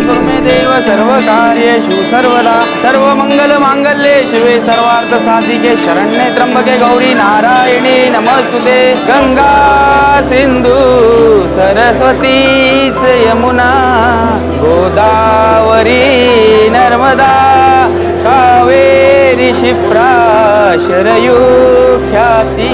कुरु मे देव सर्वकार्येषु सर्वदा सर्वमंगलमांगल्ये शिवे सर्वार्थ साधिके शरण्ये त्र्यंबके गौरी नारायणी नमस्तुते। गंगा सिंधु सरस्वती च यमुना गोदावरी नर्मदा कावेरी क्षिप्रा शरयू ख्याति।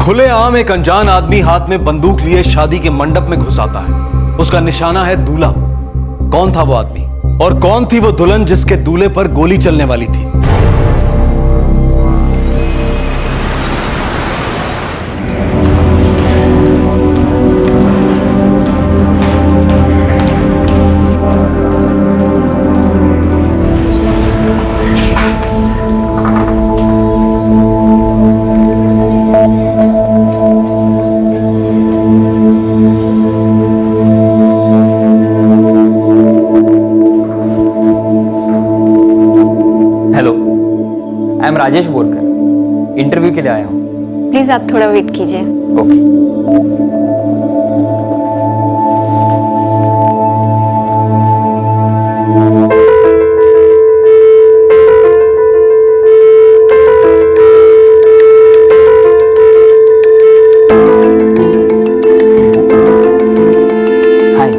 खुलेआम एक अनजान आदमी हाथ में बंदूक लिए शादी के मंडप में घुस आता है। उसका निशाना है दूल्हा। कौन था वो आदमी और कौन थी वो दुल्हन जिसके दूल्हे पर गोली चलने वाली थी? राजेश बोरकर इंटरव्यू के लिए आया हूँ। प्लीज आप थोड़ा वेट कीजिए। ओके। हाय।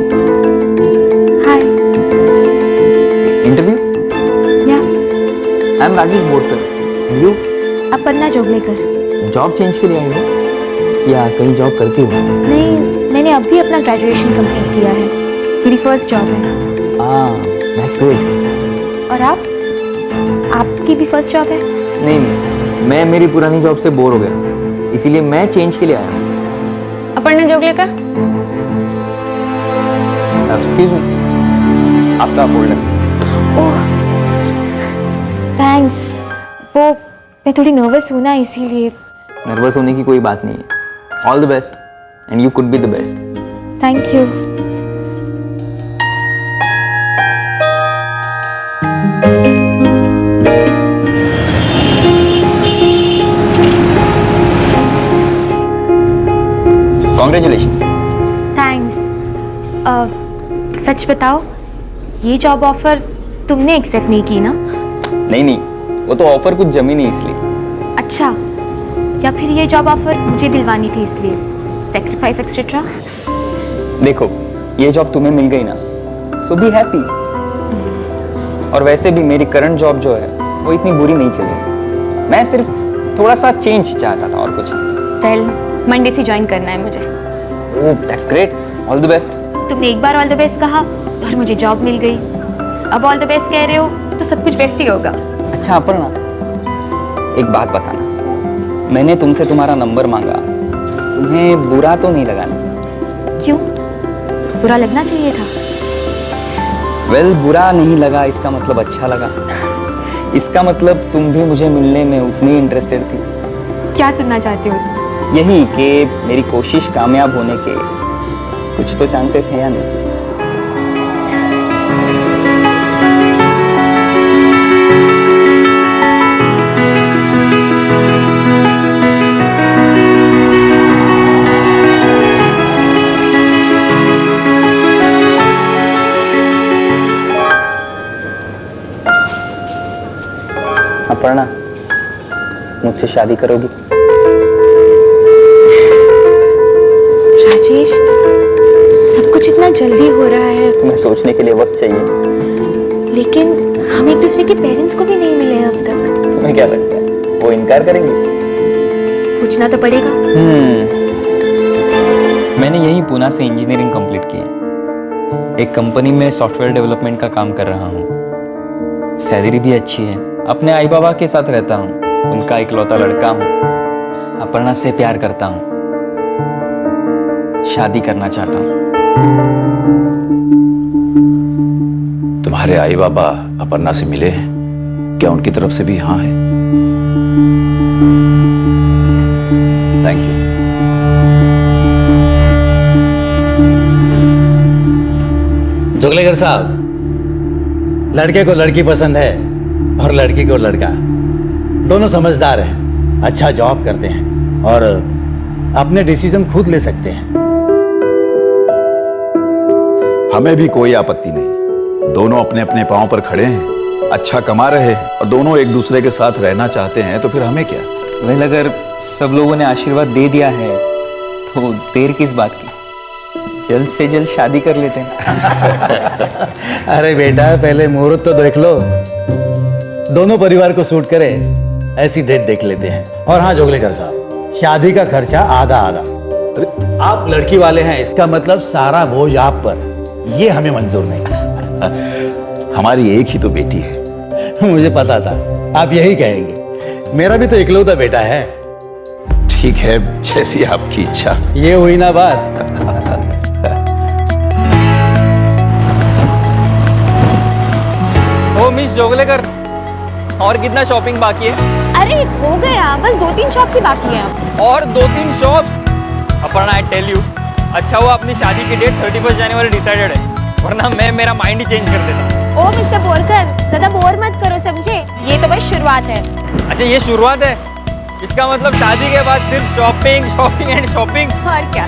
हाय। इंटरव्यू? या I am Rajesh Borkar. You? Aparna Joglekar. Job change के लिए आई हो या कहीं जॉब करती हो? नहीं, मैंने अभी अपना ग्रेजुएशन कंप्लीट किया है। मेरी फर्स्ट जॉब है। That's great. और आप? आपकी भी फर्स्ट जॉब है? नहीं नहीं, मैं मेरी पुरानी जॉब से बोर हो गया, इसीलिए मैं चेंज के लिए आया हूँ। अपर्णा जोगलेकर। एक्सक्यूज मी, आपका होल्ड है। ओह थैंक्स। वो मैं थोड़ी नर्वस हूँ ना, इसीलिए। नर्वस होने की कोई बात नहीं है। All the best and you could be the best. Thank you. Congratulations. Thanks. सच बताओ, ये जॉब ऑफर तुमने एक्सेप्ट नहीं की ना? नहीं नहीं, वो तो ऑफर कुछ जमी नहीं इसलिए। अच्छा, या फिर ये जॉब ऑफर मुझे दिलवानी थी इसलिए? Sacrifice etcetera. देखो, ये जॉब तुम्हें मिल गई ना, सो बी हैप्पी। और वैसे भी मेरी करंट जॉब जो है वो इतनी बुरी नहीं चल रही। मैं सिर्फ थोड़ा सा चेंज चाहता था और कुछ। वेल, मंडे से ज्वाइन करना है मुझे। Oh that's great, all the best. तुमने एक बार ऑल द बेस्ट कहा और मुझे जॉब मिल गई। अब ऑल द बेस्ट कह रहे हो तो सब कुछ बेस्ट ही होगा। अच्छा अपर्णा, एक बात बताना, मैंने तुमसे तुम्हारा नंबर मांगा, तुम्हें बुरा तो नहीं लगा ना? क्यों? बुरा लगना चाहिए था। वेल, बुरा नहीं लगा इसका मतलब अच्छा लगा। इसका मतलब तुम भी मुझे मिलने में उतनी इंटरेस्टेड थी। क्या सुनना चाहते हो? यही कि मेरी कोशिश कामयाब होने के कुछ तो चांसेस हैं या नहीं? अपर्णा, मुझसे शादी करोगी? राजेश, सब कुछ इतना जल्दी हो रहा है, तुम्हें सोचने के लिए वक्त चाहिए। लेकिन हम एक दूसरे के पेरेंट्स को भी नहीं मिले हैं अब तक। तुम्हें क्या लगता है वो इनकार करेंगे? पूछना तो पड़ेगा। मैंने यही पुणे से इंजीनियरिंग कंप्लीट की है। एक कंपनी में सॉफ्टवेयर डेवलपमेंट का काम कर रहा हूँ। सैलरी भी अच्छी है। अपने आई बाबा के साथ रहता हूँ। उनका इकलौता लड़का हूँ। अपर्णा से प्यार करता हूँ। शादी करना चाहता हूँ। तुम्हारे आई बाबा अपर्णा से मिले हैं क्या? उनकी तरफ से भी हाँ है? Thank you. जोगलेकर साहब, लड़के को लड़की पसंद है और लड़की को लड़का। दोनों समझदार हैं, अच्छा जॉब करते हैं और अपने डिसीजन खुद ले सकते हैं। हमें भी कोई आपत्ति नहीं। दोनों अपने अपने पांव पर खड़े हैं, अच्छा कमा रहे हैं और दोनों एक दूसरे के साथ रहना चाहते हैं, तो फिर हमें क्या? वेल, अगर सब लोगों ने आशीर्वाद दे दिया है तो देर किस बात की? जल्द से जल्द शादी कर लेते हैं। अरे बेटा, पहले मुहूर्त तो देख लो। दोनों परिवार को सूट करे ऐसी डेट देख लेते हैं। और हाँ जोगलेकर साहब, शादी का खर्चा आधा आधा। अरे आप लड़की वाले हैं, इसका मतलब सारा बोझ आप पर। ये हमें मंजूर नहीं। हमारी एक ही तो बेटी है। मुझे पता था आप यही कहेंगे। मेरा भी तो इकलौता बेटा है। ठीक है, जैसी आपकी इच्छा। ये हुई ना बात। ओ मिस जोगलेकर, और कितना शॉपिंग बाकी है? अरे हो गया, बस 2-3 शॉप्स ही बाकी हैं। और 2-3 shops? Aparna, I tell you, अच्छा हुआ अपनी शादी की डेट 31 जनवरी डिसाइडेड है, वरना मैं मेरा माइंड ही चेंज कर देता। ओ मिस्टर बोरकर, ज्यादा बोर मत करो, समझे? ये तो बस शुरुआत है। अच्छा, ये शुरुआत है? इसका मतलब शादी के बाद सिर्फ शॉपिंग शॉपिंग एंड शॉपिंग? और क्या।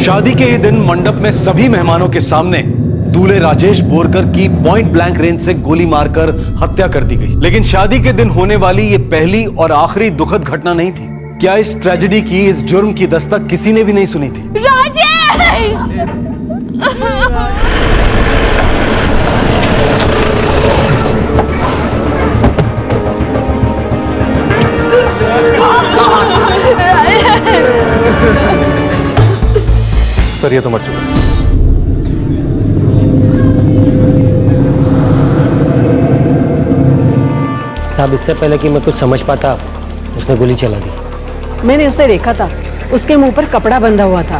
शादी के ही दिन मंडप में सभी मेहमानों के सामने दूल्हे राजेश बोरकर की पॉइंट ब्लैंक रेंज से गोली मारकर हत्या कर दी गई। लेकिन शादी के दिन होने वाली ये पहली और आखिरी दुखद घटना नहीं थी। क्या इस ट्रेजेडी की, इस जुर्म की दस्तक किसी ने भी नहीं सुनी थी? राजेश! सर, ये तो मर चुका। साहब, इससे पहले कि मैं कुछ समझ पाता उसने गोली चला दी। मैंने उसे देखा था, उसके मुंह पर कपड़ा बंधा हुआ था।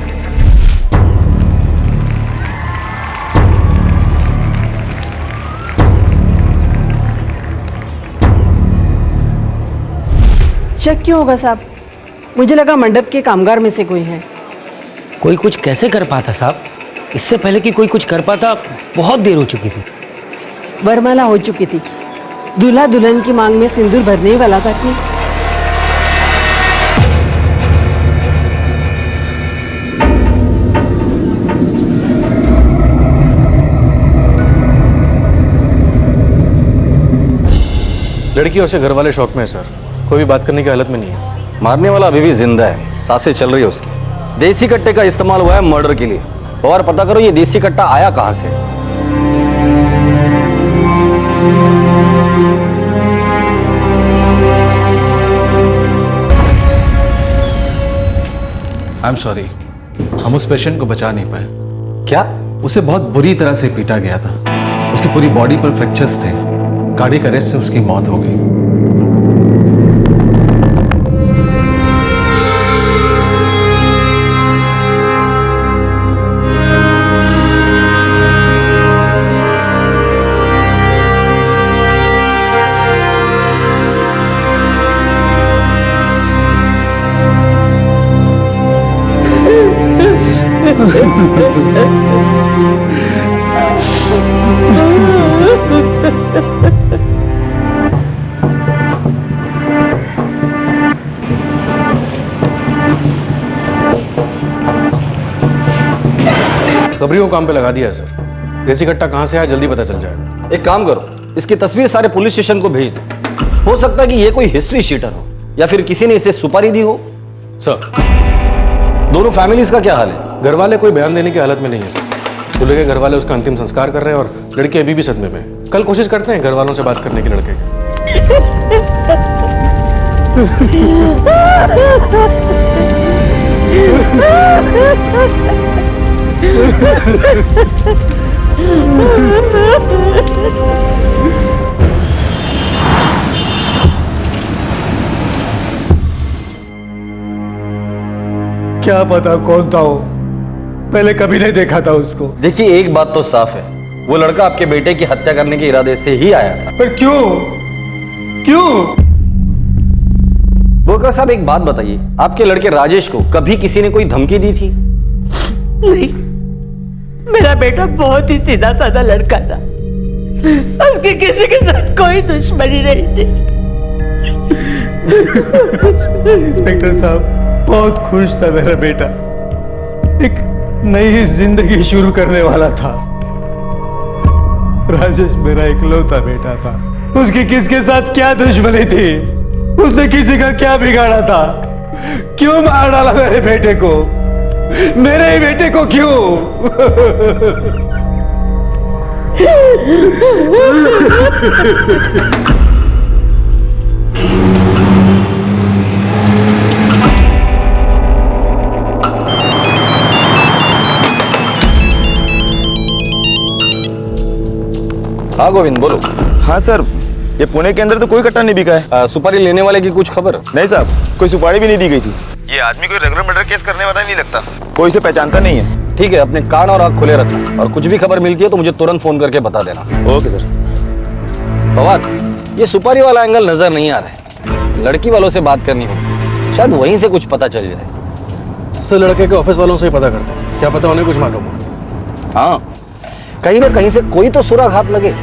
शक क्यों होगा साहब? मुझे लगा मंडप के कामगार में से कोई है। कोई कुछ कैसे कर पाता साहब? इससे पहले कि कोई कुछ कर पाता बहुत देर हो चुकी थी। वरमाला हो चुकी थी। दूल्हा दुल्हन की मांग में सिंदूर भरने ही वाला था कि लड़की और उसके घर वाले शौक में है सर, कोई भी बात करने की हालत में नहीं है। मारने वाला अभी भी जिंदा है, सांसें चल रही है उसकी। देसी कट्टे का इस्तेमाल हुआ है मर्डर के लिए, और पता करो ये देसी कट्टा आया कहां से। आई एम सॉरी, हम उस पेशेंट को बचा नहीं पाए। क्या? उसे बहुत बुरी तरह से पीटा गया था, उसकी पूरी बॉडी पर फ्रैक्चर्स थे, कार्डियक अरेस्ट से उसकी मौत हो गई। खबरियों को काम पे लगा दिया है सर। देसी कट्टा कहां से आया जल्दी पता चल जाएगा। एक काम करो, इसकी तस्वीर सारे पुलिस स्टेशन को भेज दो। हो सकता है कि ये कोई हिस्ट्री शीटर हो या फिर किसी ने इसे सुपारी दी हो। सर, दोनों फैमिलीज का क्या हाल है? घर वाले कोई बयान देने की हालत में नहीं है सर। दूल्हे के घर वाले उसका अंतिम संस्कार कर रहे हैं और लड़की अभी भी सदमे में है। कल कोशिश करते हैं घर वालों से बात करने की लड़के की। क्या पता कौन था वो, पहले कभी नहीं देखा था उसको। देखिए, एक बात तो साफ है, वो लड़का आपके बेटे की हत्या करने के इरादे से ही आया था। पर क्यों क्यों? बोरकर साहब, एक बात बताइए, आपके लड़के राजेश को कभी किसी ने कोई धमकी दी थी? नहीं, मेरा बेटा बहुत ही सीधा साधा लड़का था, उसकी किसी के साथ कोई दुश्मनी नहीं थी। इंस्पेक्टर साहब, बहुत खुश था मेरा बेटा, एक नई जिंदगी शुरू करने वाला था। राजेश मेरा इकलौता बेटा था, उसकी किसके साथ क्या दुश्मनी थी, उसने किसी का क्या बिगाड़ा था? क्यों मार डाला मेरे बेटे को, मेरे ही बेटे को क्यों? हाँ गोविंद, बोलो। हाँ सर, ये पुणे के अंदर तो कोई कट्टा नहीं बिका है। सुपारी लेने वाले की कुछ खबर? नहीं साहब, कोई सुपारी भी नहीं दी गई थी। ये आदमी कोई रेगुलर मर्डर केस करने वाला नहीं लगता, कोई इसे पहचानता नहीं है। ठीक है, अपने कान और आंख खुले रखना, और कुछ भी खबर मिलती है तो मुझे तुरंत फोन करके बता देना। Okay sir. फवाद, ये सुपारी वाला एंगल नजर नहीं आ रहा है, लड़की वालों से बात करनी होगी, शायद वहीं से कुछ पता चल जाए। सर, लड़के के ऑफिस वालों से ही पता करते हैं, क्या पता उन्हें कुछ मालूम हो। हाँ, कहीं ना कहीं से कोई तो सुराग हाथ लगे।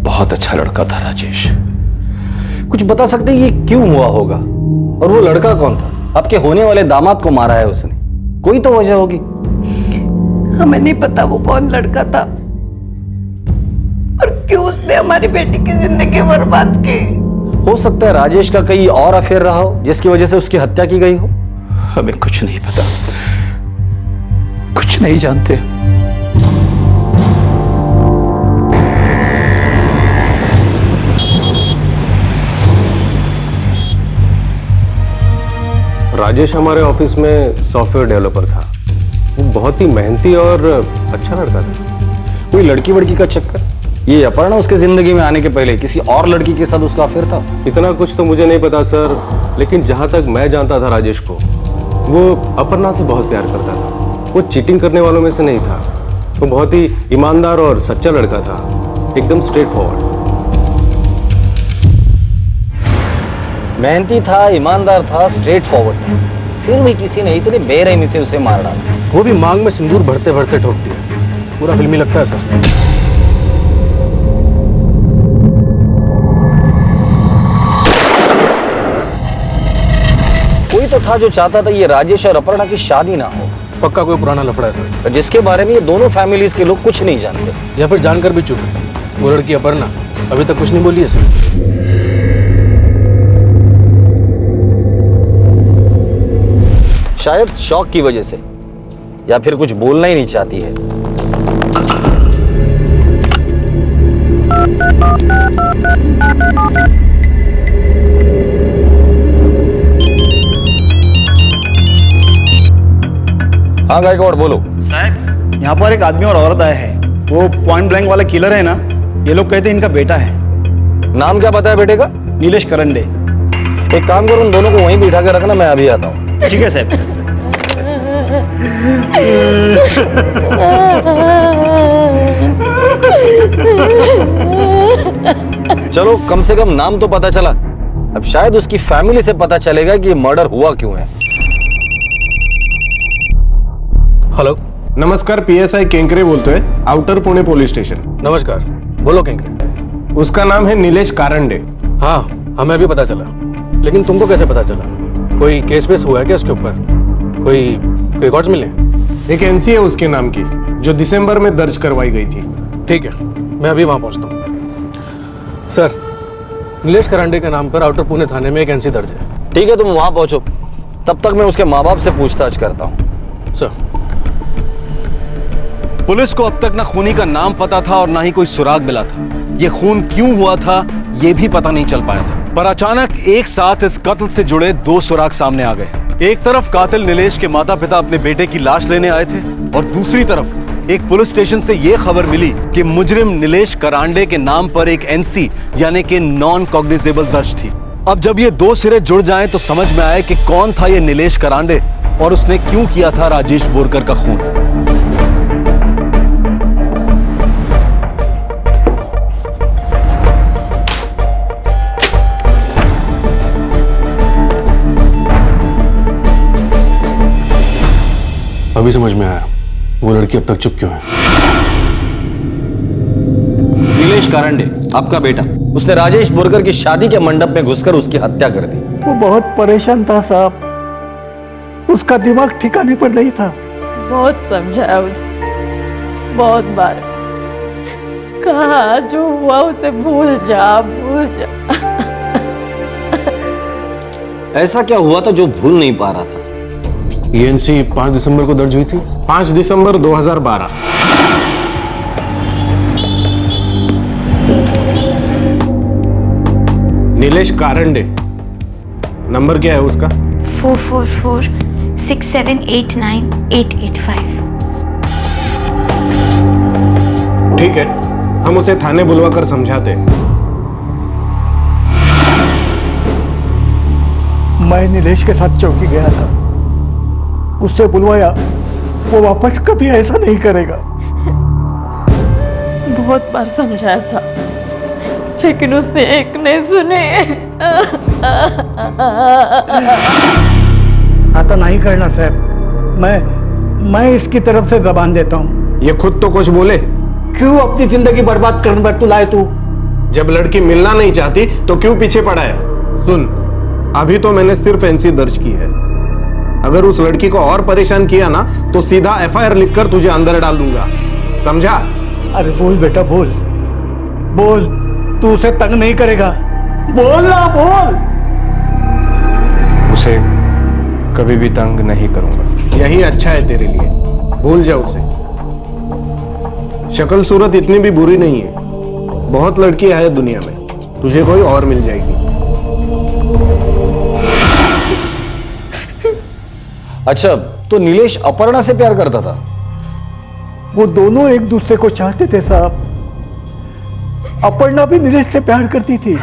बहुत अच्छा लड़का था राजेश। कुछ बता सकते हैं ये क्यों हुआ होगा? और वो लड़का कौन था? आपके होने वाले दामाद को मारा है उसने, कोई तो वजह होगी। हमें नहीं पता वो कौन लड़का था और क्यों उसने हमारी बेटी की जिंदगी बर्बाद की। हो सकता है राजेश का कहीं और अफेयर रहा हो जिसकी वजह से उसकी हत्या की गई हो। हमें कुछ नहीं पता, कुछ नहीं जानते। राजेश हमारे ऑफिस में सॉफ्टवेयर डेवलपर था, वो बहुत ही मेहनती और अच्छा लड़का था। कोई लड़की वड़की का चक्कर? ये अपर्णा उसके जिंदगी में आने के पहले किसी और लड़की के साथ उसका अफेयर था? इतना कुछ तो मुझे नहीं पता सर, लेकिन जहां तक मैं जानता था राजेश को, वो अपर्णा से बहुत प्यार करता था। वो चीटिंग करने वालों में से नहीं था। वो बहुत ही ईमानदार और सच्चा लड़का था, एकदम स्ट्रेट फॉरवर्ड। मेहनती था, ईमानदार था, स्ट्रेट फॉरवर्ड था, फिर भी किसी ने इतनी बेरहमी से उसे मार डाला। वो भी मांग में सिंदूर भरते भरते ठोक दिया। पूरा फिल्मी लगता है सर। कोई तो था जो चाहता था ये राजेश और अपर्णा की शादी ना हो, पक्का कोई पुराना लफड़ा है सर, जिसके बारे में ये दोनों फैमिलीज के लोग कुछ नहीं जानते। या फिर जानकर भी चुप है। वो लड़की अपर्णा अभी तक कुछ नहीं बोली है सर। शायद शौक की वजह से, या फिर कुछ बोलना ही नहीं चाहती है। हाँ गायकवाड़ बोलो। साहब, यहाँ पर एक आदमी और औरत आए हैं। वो पॉइंट ब्लैंक वाला किलर है ना, ये लोग कहते हैं इनका बेटा है। नाम क्या बताया बेटे का? नीलेश करंडे। एक काम करो, उन दोनों को वहीं बिठा के रखना, मैं अभी आता हूँ। ठीक है साहब। चलो, कम से कम नाम तो पता चला। अब शायद उसकी फैमिली से पता चलेगा कि ये मर्डर हुआ क्यों है। हेलो, नमस्कार, पीएसआई केंकरे बोलते हैं, आउटर पुणे पुलिस स्टेशन। नमस्कार, बोलो केंकरे। उसका नाम है नीलेश कारंडे। हाँ, हमें अभी पता चला, लेकिन तुमको कैसे पता चला? कोई केस वेस हुआ है क्या उसके ऊपर? कोई रिकॉर्ड्स मिले? एक एनसी है उसके नाम की, जो दिसंबर में दर्ज करवाई गई थी। ठीक है, मैं अभी वहां पहुंचता हूँ। सर, नीलेश करांडे के नाम पर आउटर पुणे थाने में एक एनसी दर्ज है। ठीक है, तुम वहां पहुंचो, तब तक मैं उसके माँ बाप से पूछताछ करता हूँ। सर, पुलिस को अब तक ना खूनी का नाम पता था और ना ही कोई सुराग मिला था। ये खून क्यों हुआ था ये भी पता नहीं चल पाया था। पर अचानक एक साथ इस कत्ल से जुड़े दो सुराग सामने आ गए। एक तरफ कातिल नीलेश के माता पिता अपने बेटे की लाश लेने आए थे, और दूसरी तरफ एक पुलिस स्टेशन से यह खबर मिली कि मुजरिम नीलेश करांडे के नाम पर एक एनसी यानी कि नॉन कॉग्निजेबल दर्ज थी। अब जब ये दो सिरे जुड़ जाएं तो समझ में आए कि कौन था ये नीलेश करांडे और उसने क्यों किया था राजेश बोरकर का खून। अभी समझ में आया वो लड़की अब तक चुप क्यों है। नीलेश करांडे, आपका बेटा, उसने राजेश बोरकर की शादी के मंडप में घुसकर उसकी हत्या कर दी। वो बहुत परेशान था साहब, उसका दिमाग ठिकाने पर नहीं था। बहुत समझाया उसे, बहुत बार कहा जो हुआ उसे भूल जा, भूल जा। ऐसा क्या हुआ था जो भूल नहीं पा रहा था? ये एनसी 5 दिसंबर को दर्ज हुई थी। 5 दिसंबर 2012। नीलेश कारंडे, नंबर क्या है उसका? 444-6789-885। ठीक है, हम उसे थाने बुलवाकर समझाते हैं। मैं नीलेश के साथ चौकी गया था, उससे बुलवाया, वो वापस कभी ऐसा नहीं करेगा। बहुत बार समझाया साहब, लेकिन उसने एक नहीं सुने। आता नहीं करना साहब, मैं इसकी तरफ से जबान देता हूँ। ये खुद तो कुछ बोले। क्यों अपनी जिंदगी बर्बाद करने पर तू लाए? तू जब लड़की मिलना नहीं चाहती तो क्यों पीछे पड़ा है? सुन, अभी तो मैंने सिर्फ एनसी दर्ज की है। अगर उस लड़की को और परेशान किया ना तो सीधा एफआईआर लिखकर तुझे अंदर डाल दूंगा, समझा? अरे बोल बेटा, बोल बोल, तू उसे तंग नहीं करेगा, बोल ना, बोल। उसे कभी भी तंग नहीं करूंगा। यही अच्छा है तेरे लिए, भूल जा उसे। शक्ल सूरत इतनी भी बुरी नहीं है, बहुत लड़कियां हैं दुनिया में, तुझे कोई और मिल जाएगी। अच्छा, तो नीलेश अपर्णा से प्यार करता था? वो दोनों एक दूसरे को चाहते थे साहब, अपर्णा भी नीलेश से प्यार करती थी।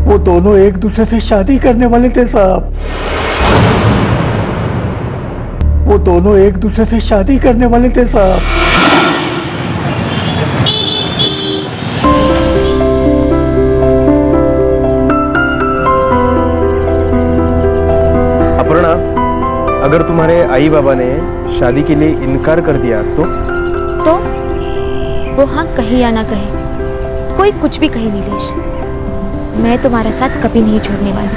वो दोनों एक दूसरे से शादी करने वाले थे साहब। वो दोनों एक दूसरे से शादी करने वाले थे साहब। अपर्णा, अगर तुम्हारे आई बाबा ने शादी के लिए इनकार कर दिया तो वो हाँ कहे या ना कहे, कोई कुछ भी कहे नीलेश, मैं तुम्हारा साथ कभी नहीं छोड़ने वाली।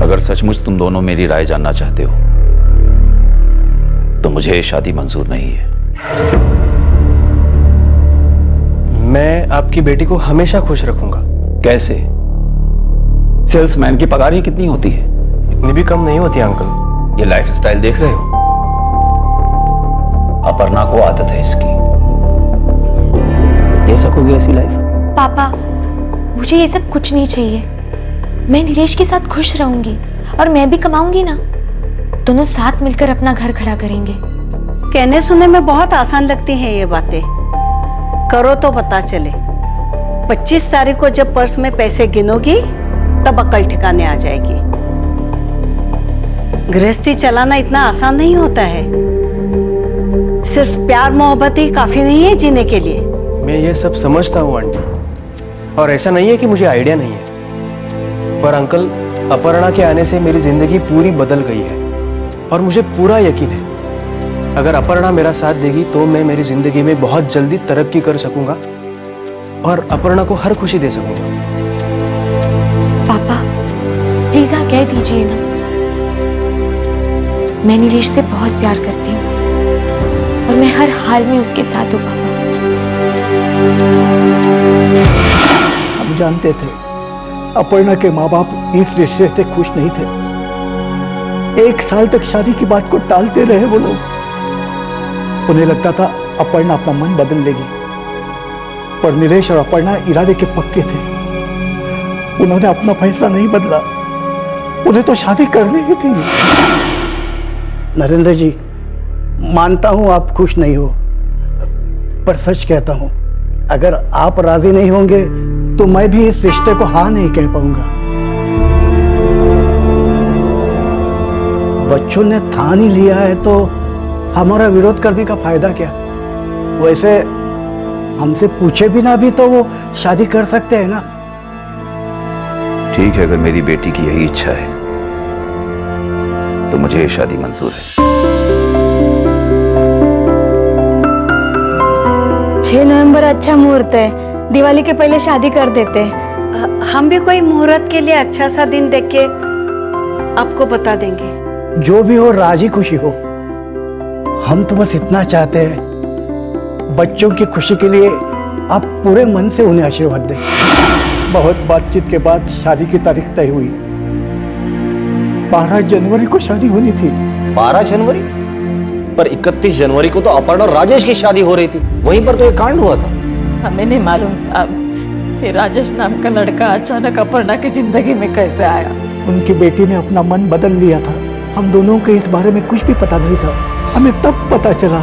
अगर सचमुच तुम दोनों मेरी राय जानना चाहते हो तो मुझे ये शादी मंजूर नहीं है। मैं आपकी बेटी को हमेशा खुश रखूंगा। कैसे? सेल्समैन की पगार ही कितनी होती है? इतनी भी कम नहीं होती अंकल। ये लाइफस्टाइल देख रहे हो? अपर्णा को आदत है इसकी। दे सकोगे ऐसी लाइफ? पापा, मुझे ये सब कुछ नहीं चाहिए। मैं नीलेश के साथ खुश रहूंगी और मैं भी कमाऊंगी ना। दोनों साथ मिलकर अपना घर खड़ा करेंगे। कहने सुनने में बहुत आसान लगती हैं ये बातें, करो तो पता चले। 25 तारीख को जब पर्स में पैसे गिनोगी तब अकल ठिकाने आ जाएगी। गृहस्थी चलाना इतना आसान नहीं होता है। सिर्फ प्यार मोहब्बत ही काफी नहीं है जीने के लिए। मैं ये सब समझता हूँ आंटी, और ऐसा नहीं है कि मुझे आइडिया नहीं है। पर अंकल, अपर्णा के आने से मेरी जिंदगी पूरी बदल गई है और मुझे पूरा यकीन है अगर अपर्णा मेरा साथ देगी तो मैं मेरी जिंदगी में बहुत जल्दी तरक्की कर सकूंगा और अपर्णा को हर खुशी दे सकूंगा। पापा प्लीज हाँ कह दीजिए ना, मैं नीलेश से बहुत प्यार करती हूँ और मैं हर हाल में उसके साथ हूँ। पापा, हम जानते थे अपर्णा के माँ बाप इस रिश्ते से खुश नहीं थे। 1 साल तक शादी की बात को टालते रहे वो लोग। उन्हें लगता था अपर्णा अपना मन बदल लेगी, पर नीलेश और अपर्णा इरादे के पक्के थे। उन्होंने अपना फैसला नहीं बदला। उन्हें तो शादी करनी ही थी। नरेंद्र जी, मानता हूं आप खुश नहीं हो, पर सच कहता हूं, अगर आप राजी नहीं होंगे तो मैं भी इस रिश्ते को हाँ नहीं कह पाऊंगा। बच्चों ने ठान ही लिया है तो हमारा विरोध करने का फायदा क्या? वैसे हमसे पूछे बिना भी तो वो शादी कर सकते हैं ना। ठीक है, अगर मेरी बेटी की यही इच्छा है तो मुझे ये शादी मंजूर है। 6 नवंबर अच्छा मुहूर्त है, दिवाली के पहले शादी कर देते हैं। हम भी कोई मुहूर्त के लिए अच्छा सा दिन देख के आपको बता देंगे। जो भी हो राजी खुशी हो। हम तो बस इतना चाहते हैं, बच्चों की खुशी के लिए आप पूरे मन से उन्हें आशीर्वाद दें। बहुत बातचीत के बाद शादी की तारीख तय हुई। 12 जनवरी को शादी होनी थी। 12 जनवरी? पर 31 जनवरी को तो अपर्णा और राजेश की शादी हो रही थी, वहीं पर तो ये कांड हुआ था। हमें नहीं मालूम साहब, ये राजेश नाम का लड़का अचानक अपर्णा की जिंदगी में कैसे आया। उनकी बेटी ने अपना मन बदल लिया था। हम दोनों को इस बारे में कुछ भी पता नहीं था। हमें तब पता चला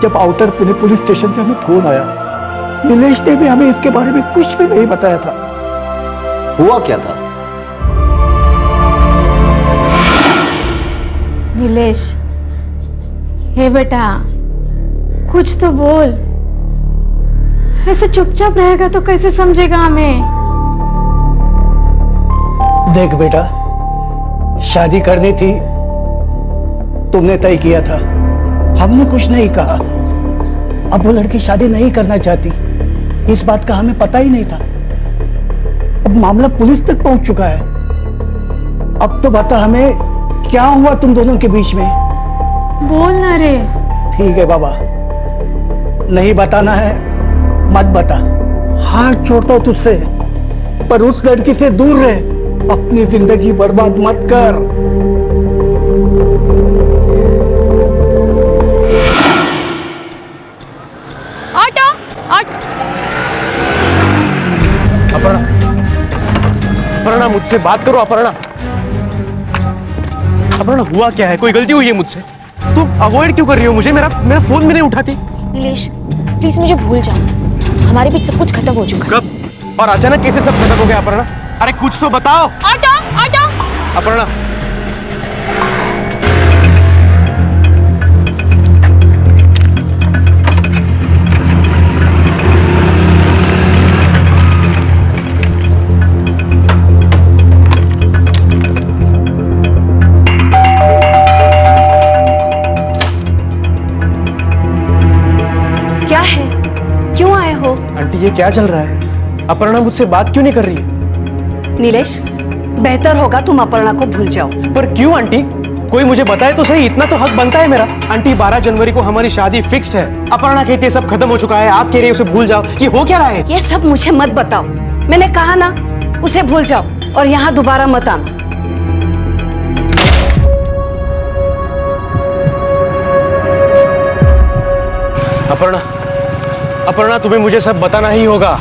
जब आउटर पुणे पुलिस स्टेशन से हमें फोन आया। नीलेश ने भी हमें इसके बारे में कुछ भी नहीं बताया था। हुआ क्या था? नीलेश, हे बेटा, कुछ तो बोल। ऐसे चुपचाप रहेगा तो कैसे समझेगा हमें? देख बेटा, शादी करनी थी, तुमने तय किया था, हमने कुछ नहीं कहा। अब वो लड़की शादी नहीं करना चाहती, इस बात का हमें पता ही नहीं था। अब मामला पुलिस तक पहुंच चुका है। अब तो बता हमें क्या हुआ तुम दोनों के बीच में? बोल ना रे। ठीक है बाबा, नहीं बताना है मत बता। हाथ छोड़ता हूं तुझसे, पर उस लड़की से दूर रह। अपनी जिंदगी बर्बाद मत कर। Auto auto. अपर्णा, अपर्णा मुझसे बात करो। अपर्णा, अपर्णा हुआ क्या है? कोई गलती हुई है मुझसे? तुम अवॉइड क्यों कर रही हो मुझे? मेरा फोन भी नहीं उठाती। नीलेश प्लीज मुझे भूल जाओ, हमारे बीच सब कुछ खत्म हो चुका है। कब और अचानक कैसे सब खत्म हो गया अपर्णा? अरे कुछ तो बताओ। Auto auto. अपर्णा क्या है, क्यों आए हो? आंटी ये क्या चल रहा है? अपर्णा मुझसे बात क्यों नहीं कर रही है? नीलेश, बेहतर होगा तुम अपर्णा को भूल जाओ। पर क्यों आंटी? कोई मुझे बताए तो सही, इतना तो हक बनता है मेरा। आंटी 12 जनवरी को हमारी शादी फिक्स्ड है। अपर्णा कहती है सब खत्म हो चुका है, आप कह रही है उसे भूल जाओ। ये हो क्या रहा है? ये सब मुझे मत बताओ, मैंने कहा ना उसे भूल जाओ और यहाँ दोबारा मत आना। अपर्णा अपर्णा तुम्हें मुझे सब बताना ही होगा।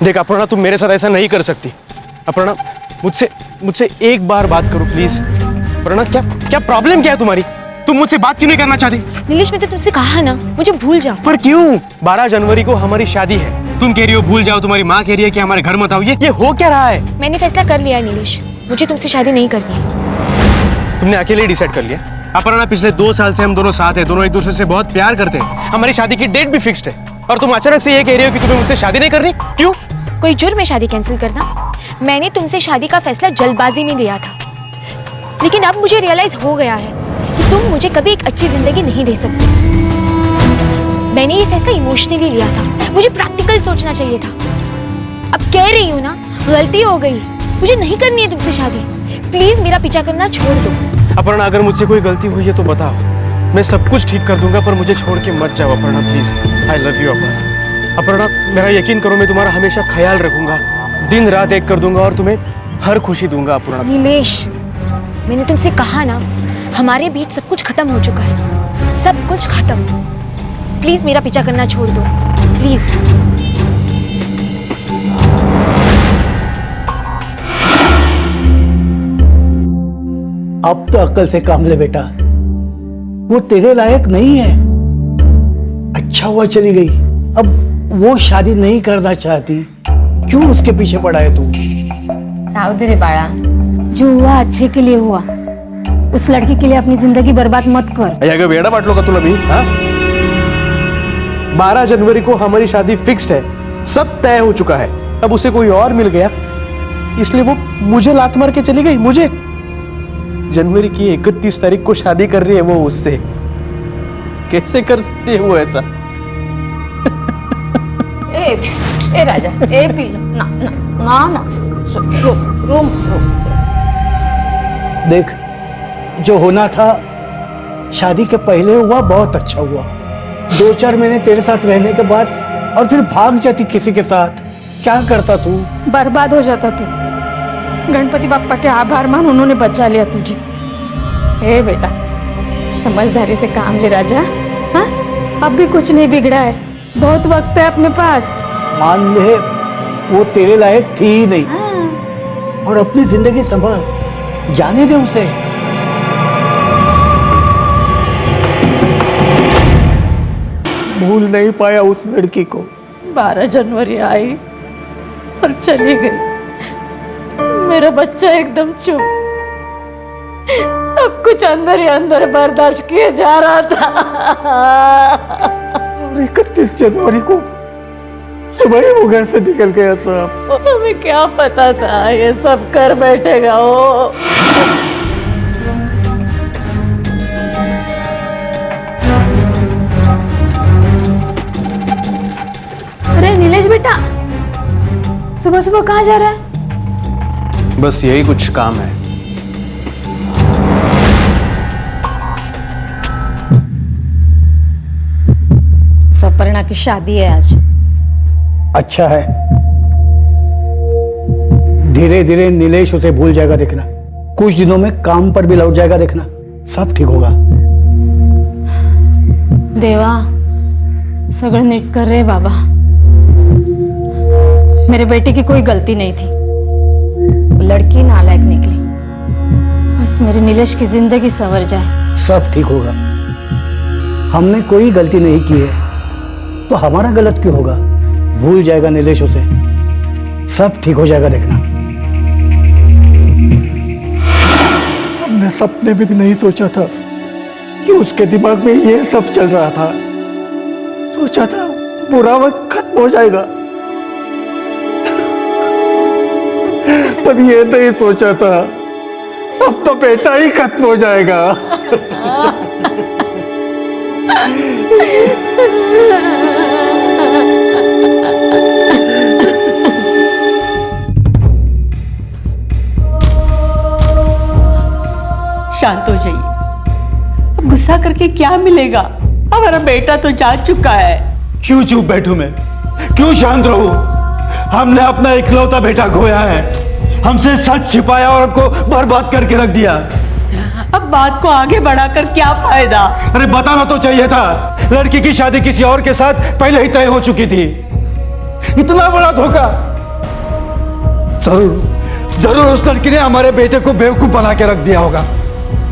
देख अपर्णा, तुम मेरे साथ ऐसा नहीं कर सकती। अपर्णा मुझसे एक बार बात करो प्लीज। अपर्णा क्या प्रॉब्लम क्या है तुम्हारी? तुम मुझसे बात क्यों नहीं करना चाहती? नीलेश मैंने तुमसे कहा ना मुझे भूल जाओ। पर क्यों? 12 जनवरी को हमारी शादी है, तुम कह रही हो भूल जाओ, तुम्हारी माँ कह रही है कि हमारे घर मत आओ। ये हो क्या रहा है? मैंने फैसला कर लिया है नीलेश, मुझे तुमसे शादी नहीं करनी है। तुमने अकेले ही डिसाइड कर लिया? अपर्णा पिछले 2 साल से हम दोनों साथ हैं, दोनों एक दूसरे से बहुत प्यार करते हैं, हमारी शादी की डेट भी फिक्स्ड है, और तुम अचानक से ये कह रही हो कि तुम्हें मुझसे शादी नहीं करनी? क्यों? कोई जुर्म है शादी कैंसिल करना? मैंने तुमसे शादी का फैसला जल्दबाजी में लिया था, लेकिन अब मुझे रियलाइज हो गया है कि तुम मुझे कभी एक अच्छी जिंदगी नहीं दे सकती। मैंने ये फैसला इमोशनली लिया था, मुझे प्रैक्टिकल सोचना चाहिए था। अब कह रही हूँ ना, गलती हो गई, मुझे नहीं करनी है तुमसे शादी। प्लीज मेरा पीछा करना छोड़ दो। अपर्णा अगर मुझसे कोई गलती हुई है तो बताओ, मैं सब कुछ ठीक कर दूंगा, पर मुझे छोड़ के मत जाओ Aparna please. I love you Aparna. Aparna मेरा यकीन करो, मैं तुम्हारा हमेशा ख्याल रखूंगा, दिन रात एक कर दूंगा और तुम्हें हर खुशी दूंगा अपर्णा। नीलेश मैंने तुमसे कहा ना, हमारे बीच सब कुछ खत्म हो चुका है, सब कुछ खत्म। प्लीज मेरा पीछा करना छोड़ दो, प्लीज। अब तो अक्ल से काम ले बेटा, वो तेरे लायक नहीं है। अच्छा हुआ चली गई, अब वो शादी नहीं करना चाहती, क्यों उसके पीछे पड़ा है तू? सावधानी रे बाळा, जो हुआ अच्छे के लिए हुआ, उस लड़की के लिए अपनी जिंदगी बर्बाद मत कर। अगं वेडा वाटलो का तुला मी? 12 जनवरी को हमारी शादी फिक्स्ड है, सब तय हो चुका है, अब उसे कोई और मिल गया इसलिए वो मुझे लात मार के चली गई। मुझे जनवरी की 31 तारीख को शादी कर रही है वो उससे। कैसे कर सकती है वो ऐसा? ए राजा, ए पी ना ना ना ना, रो। देख, जो होना था शादी के पहले हुआ, बहुत अच्छा हुआ। 2-4 महीने तेरे साथ रहने के बाद और फिर भाग जाती किसी के साथ, क्या करता तू? बर्बाद हो जाता तू। गणपति बाप्पा के आभार मान, उन्होंने बचा लिया तुझे। ए बेटा, समझदारी से काम ले राजा। हाँ, अब भी कुछ नहीं बिगड़ा है, बहुत वक्त है अपने पास। मान ले वो तेरे लायक थी ही नहीं, और अपनी जिंदगी संभाल, जाने दे उसे। भूल नहीं पाया उस लड़की को। 12 जनवरी आई और चली गई, मेरा बच्चा एकदम चुप, सब कुछ अंदर ही अंदर बर्दाश्त किए जा रहा था। और 31 जनवरी को सुबह ही वो घर से निकल गया साहब। हमें क्या पता था ये सब कर बैठेगा वो। अरे नीलेश बेटा, सुबह सुबह कहाँ जा रहा है? बस यही कुछ काम है। सपर्णा की शादी है आज। अच्छा है, धीरे धीरे नीलेश उसे भूल जाएगा देखना, कुछ दिनों में काम पर भी लौट जाएगा देखना, सब ठीक होगा। देवा सगळं नीट कर रे बाबा, मेरे बेटे की कोई गलती नहीं थी, लड़की मेरे नीलेश की जिंदगी संवर जाए। सब ठीक होगा। हमने कोई गलती नहीं की है तो हमारा गलत क्यों होगा? भूल जाएगा नीलेश उसे, सब ठीक हो जाएगा, देखना। हमने सपने में भी नहीं सोचा था कि उसके दिमाग में ये सब चल रहा था। सोचा था बुरा वक्त खत्म हो जाएगा, पर ये नहीं सोचा था अब तो बेटा ही खत्म हो जाएगा। शांत हो जाइए, अब गुस्सा करके क्या मिलेगा? हमारा बेटा तो जा चुका है। क्यों चुप बैठूं मैं? क्यों शांत रहूं? हमने अपना इकलौता बेटा खोया है, हमसे सच छिपाया और हमको बर्बाद करके रख दिया। अब बात को आगे बढ़ाकर क्या फायदा? अरे बताना तो चाहिए था, लड़की की शादी किसी और के साथ पहले ही तय हो चुकी थी। इतना बड़ा धोखा! जरूर उस लड़की ने हमारे बेटे को बेवकूफ बना के रख दिया होगा।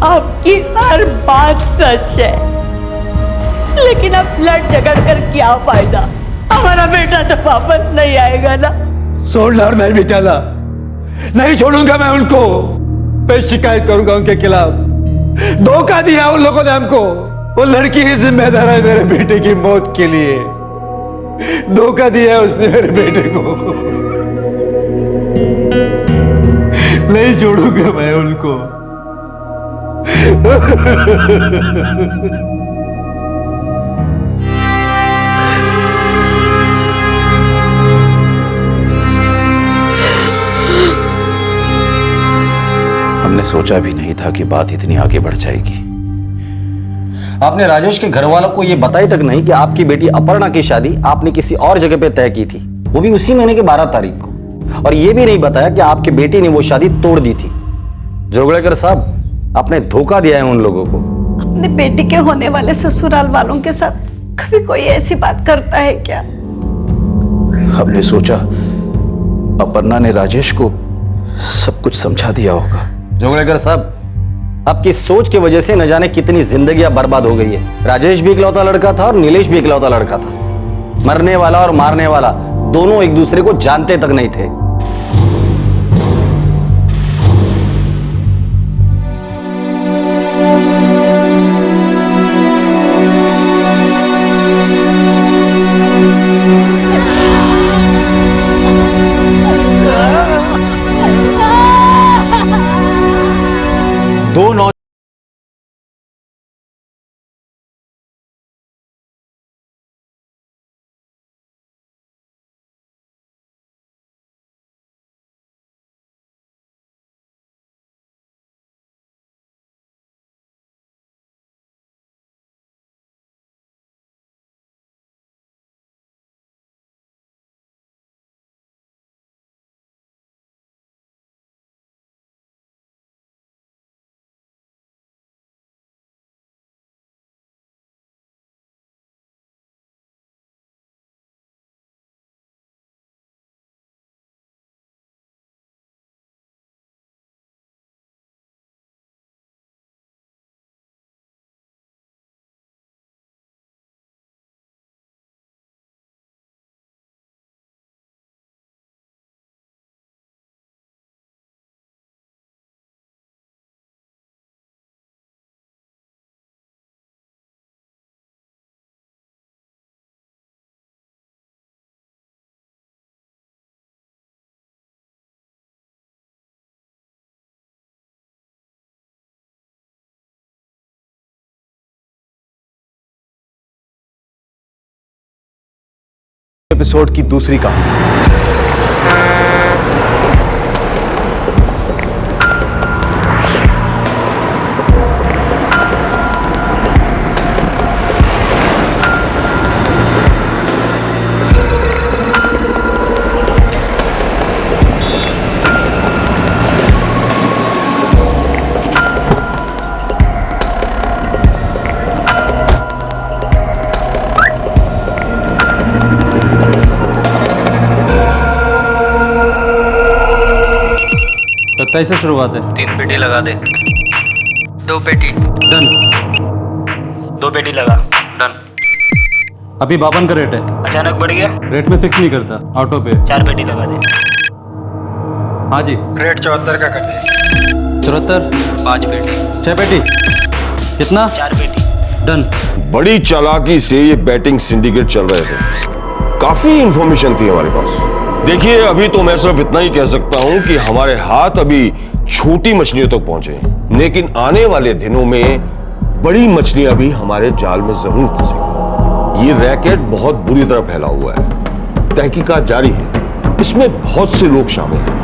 आपकी हर बात सच है, लेकिन अब लड़ झगड़ कर क्या फायदा? हमारा बेटा तो वापस नहीं आएगा ना। छोड़ना और नहीं बिताना, नहीं छोड़ूंगा मैं उनको। मैं शिकायत करूंगा उनके खिलाफ। धोखा दिया उन लोगों ने हमको। वो लड़की ही जिम्मेदार है मेरे बेटे की मौत के लिए। धोखा दिया है उसने मेरे बेटे को। नहीं छोड़ूंगा मैं उनको। हमने सोचा भी नहीं था कि बात इतनी आगे बढ़ जाएगी। आपने राजेश के घर वालों को यह बताई तक नहीं कि आपकी बेटी अपर्णा की शादी आपने किसी और जगह पे तय की थी, वो भी उसी महीने के 12 तारीख को। और यह भी नहीं बताया कि आपकी बेटी ने वो शादी तोड़ दी थी। जोगलेकर साहब, आपने धोखा दिया है उन लोगों को। अपने बेटी के होने वाले ससुराल वालों के साथ कभी कोई ऐसी बात करता है क्या? हमने सोचा अपर्णा ने राजेश को सब कुछ समझा दिया होगा। जोगलेकर साहब, आपकी सोच की वजह से न जाने कितनी जिंदगियां बर्बाद हो गई है। राजेश भी इकलौता लड़का था और नीलेश भी इकलौता लड़का था। मरने वाला और मारने वाला दोनों एक दूसरे को जानते तक नहीं थे। एपिसोड की दूसरी कहानी। से शुरुआत है। 3 पेटी लगा दे। 2 पेटी। डन। 2 पेटी लगा। डन। अभी 52 का रेट है। अचानक बढ़ गया? रेट में फिक्स नहीं करता, ऑटो पे। 4 पेटी लगा दे। हाँ जी। रेट 74 का कर दे। 74। 5 पेटी। 6 पेटी। कितना? 4 पेटी। डन। बड़ी चालाकी से ये बैटिंग सिंडिकेट चल रहे थे, काफी इंफॉर्मेशन थी हमारे पास। देखिए, अभी तो मैं सिर्फ इतना ही कह सकता हूं कि हमारे हाथ अभी छोटी मछलियों तक पहुंचे हैं, लेकिन आने वाले दिनों में बड़ी मछलियां भी हमारे जाल में जरूर फंसेंगी। ये रैकेट बहुत बुरी तरह फैला हुआ है, तहकीकात जारी है, इसमें बहुत से लोग शामिल हैं।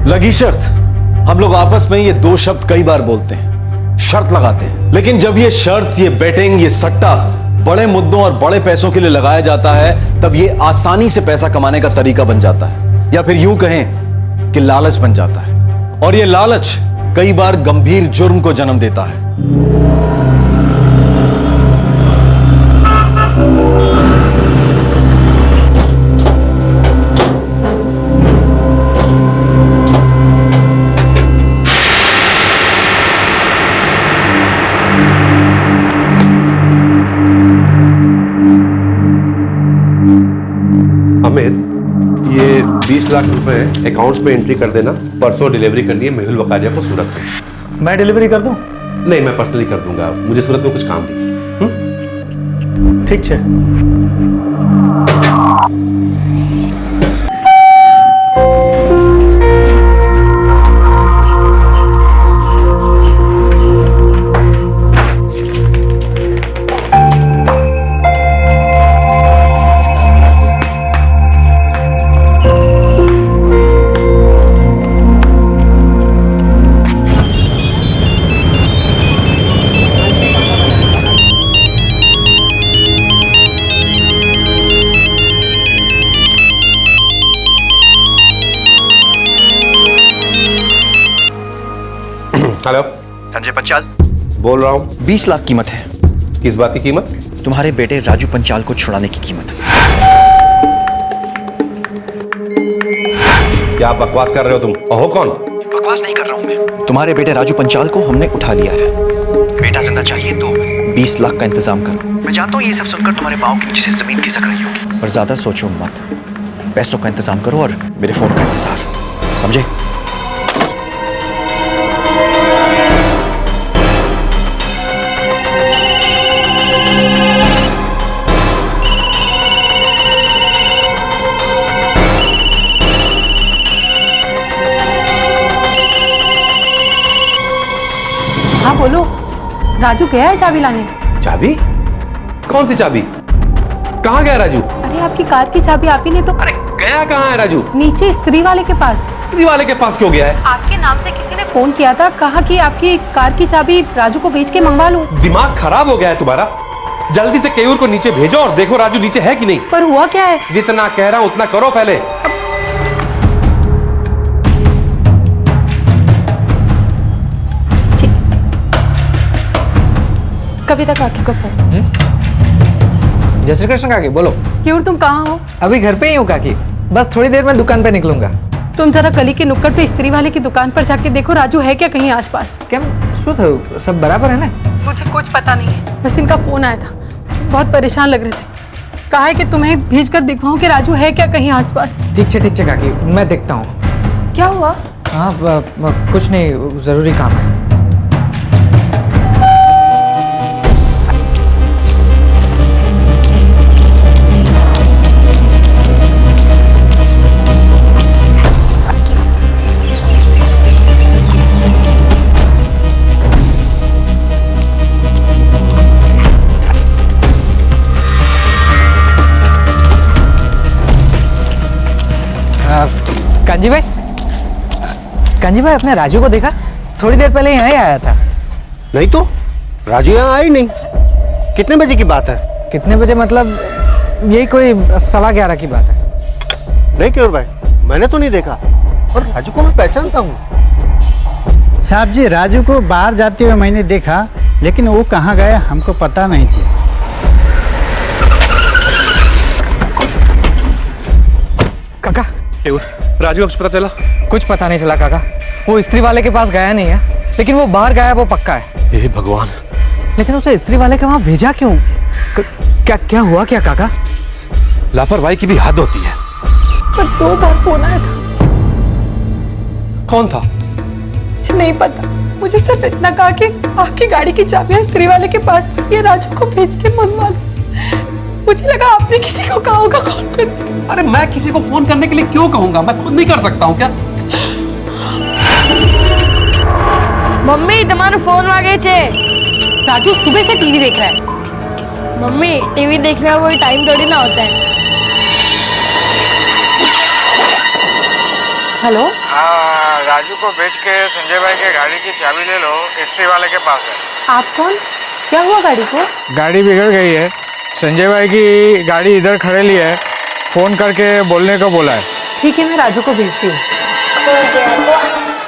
लगी शर्त। हम लोग आपस में ये 2 शब्द कई बार बोलते हैं, शर्त लगाते हैं, लेकिन जब ये शर्त, ये बेटिंग, ये सट्टा बड़े मुद्दों और बड़े पैसों के लिए लगाया जाता है, तब ये आसानी से पैसा कमाने का तरीका बन जाता है, या फिर यूं कहें कि लालच बन जाता है। और ये लालच कई बार गंभीर जुर्म को जन्म देता है। ये 20 लाख रुपए अकाउंट्स पे एंट्री कर देना। परसों डिलीवरी करनी है मेहुल वकारिया को सूरत में। मैं डिलीवरी कर दूं? नहीं, मैं पर्सनली कर दूंगा, मुझे सूरत में कुछ काम थी। ठीक है। हेलो, संजय पंचाल बोल रहा हूँ। 20 लाख कीमत है। किस बात की कीमत? तुम्हारे बेटे राजू पंचाल को छुड़ाने की कीमत। क्या बकवास कर रहे हो तुम? हो कौन? बकवास नहीं कर रहा हूँ मैं। तुम्हारे बेटे राजू पंचाल को हमने उठा लिया है। बेटा जिंदा चाहिए तो 20 लाख का इंतजाम करो। मैं जानता हूँ ये सब सुनकर तुम्हारे पाँव के नीचे से जमीन खिसक रही होगी, पर ज्यादा सोचो मत। पैसों का इंतजाम करो और मेरे फोन का इंतजार, समझे? हाँ बोलो, राजू गया है चाबी लाने? चाबी? कौन सी चाबी? कहाँ गया राजू? अरे आपकी कार की चाबी आप ही ने तो। अरे गया कहाँ है राजू? नीचे स्त्री वाले के पास। स्त्री वाले के पास क्यों गया है? आपके नाम से किसी ने फोन किया था, कहा कि आपकी कार की चाबी राजू को बेच के मंगवा लूं। दिमाग खराब हो गया है तुम्हारा? जल्दी से केयूर को नीचे भेजो और देखो राजू नीचे है कि नहीं। पर हुआ क्या है? जितना कह रहा हूं उतना करो पहले। कविता काकी का फोन। जय श्री कृष्ण काकी, बोलो। क्यों, तुम कहाँ हो? अभी घर पे ही हूँ काकी, बस थोड़ी देर में दुकान पे निकलूंगा। तुम जरा गली के नुक्कड़ पे स्त्री वाले की दुकान पर जाके देखो राजू है क्या कहीं आसपास। क्या सब बराबर है ना? मुझे कुछ पता नहीं है, बस इनका फोन आया था, बहुत परेशान लग रहे थे। कहा है कि तुम्हें भेज कर दिखवाऊं कि राजू है क्या कहीं आसपास। ठीक है काकी, मैं देखता हूँ। क्या हुआ? हाँ कुछ नहीं, जरूरी काम है। कांजी भाई अपने राजू को देखा? थोड़ी देर पहले यहाँ ही आया था। नहीं तो राजू यहाँ आया ही नहीं। कितने बजे की बात है? कितने बजे मतलब यही कोई 11:15 की बात है। नहीं केयूर भाई, मैंने तो नहीं देखा, और राजू को मैं पहचानता हूँ। साहब जी, राजू को बाहर जाते हुए मैंने देखा, लेकिन वो कहाँ गया हमको पता नहीं जी। काका राजू को कुछ पता चला? कुछ पता नहीं चला काका। वो स्त्री वाले के पास गया नहीं है, लेकिन वो बाहर गया है, वो पक्का है। हे भगवान। लेकिन उसे स्त्री वाले के वहां भेजा क्यों? क्या हुआ क्या काका? लापरवाही की भी हद होती है। पर 2 बार फोन आया था। कौन था? मुझे नहीं पता, मुझे सिर्फ इतना कहा कि आपकी गाड़ी की चाबियां स्त्री वाले के पास पड़ी है, राजू को भेज के मंगवा लो। मुझे लगा आपने किसी को कहा होगा कॉल कर। अरे मैं किसी को फोन करने के लिए क्यों कहूंगा? मैं खुद नहीं कर सकता हूँ क्या? मम्मी तुम्हारे फोन वागे छे। राजू सुबह से टीवी देख रहा है। मम्मी टीवी देखना कोई टाइम थोड़ी ना होता है। हेलो। हाँ, राजू को भेज के संजय भाई के गाड़ी की चाबी ले लो, स्त्री वाले के पास है। आप कौन? क्या हुआ गाड़ी को? गाड़ी बिगड़ गई है, संजय भाई की गाड़ी इधर खड़े ली है, फोन करके बोलने को बोला है। ठीक है, मैं राजू को भेजती हूँ।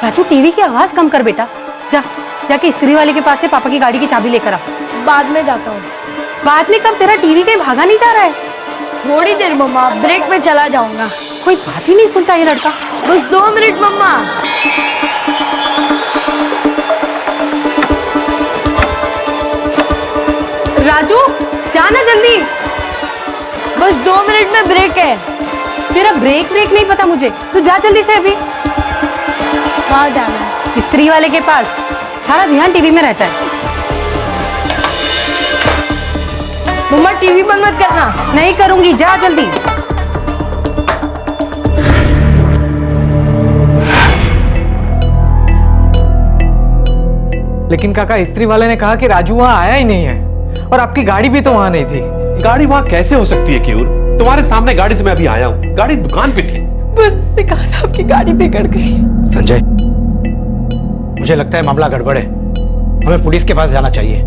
राजू टीवी की आवाज कम कर बेटा। जाके स्त्री वाले के पास से पापा की गाड़ी की चाबी लेकर आ। बाद में जाता हूँ। बाद में कब? तेरा टीवी कहीं भागा नहीं जा रहा है? थोड़ी देर मम्मा, ब्रेक में चला जाऊंगा। कोई बात ही नहीं सुनता ये लड़का। बस 2 मिनट मम्मा। राजू जाना जल्दी। बस 2 मिनट में ब्रेक है। तेरा ब्रेक नहीं पता मुझे, तू जा जल्दी से अभी। कहाँ जाना है? स्त्री वाले के पास। सारा ध्यान टीवी में रहता है। मम्मा टीवी बंद मत करना। नहीं करूंगी, जा जल्दी। लेकिन काका स्त्री वाले ने कहा कि राजू वहां आया ही नहीं है, और आपकी गाड़ी भी तो वहां नहीं थी। गाड़ी वहां कैसे हो सकती है क्यूर? तुम्हारे सामने गाड़ी से मैं अभी आया हूँ, गाड़ी दुकान पे थी। पर उसने कहा था आपकी गाड़ी बिगड़ गई। संजय, मुझे लगता है मामला गड़बड़ है, हमें पुलिस के पास जाना चाहिए।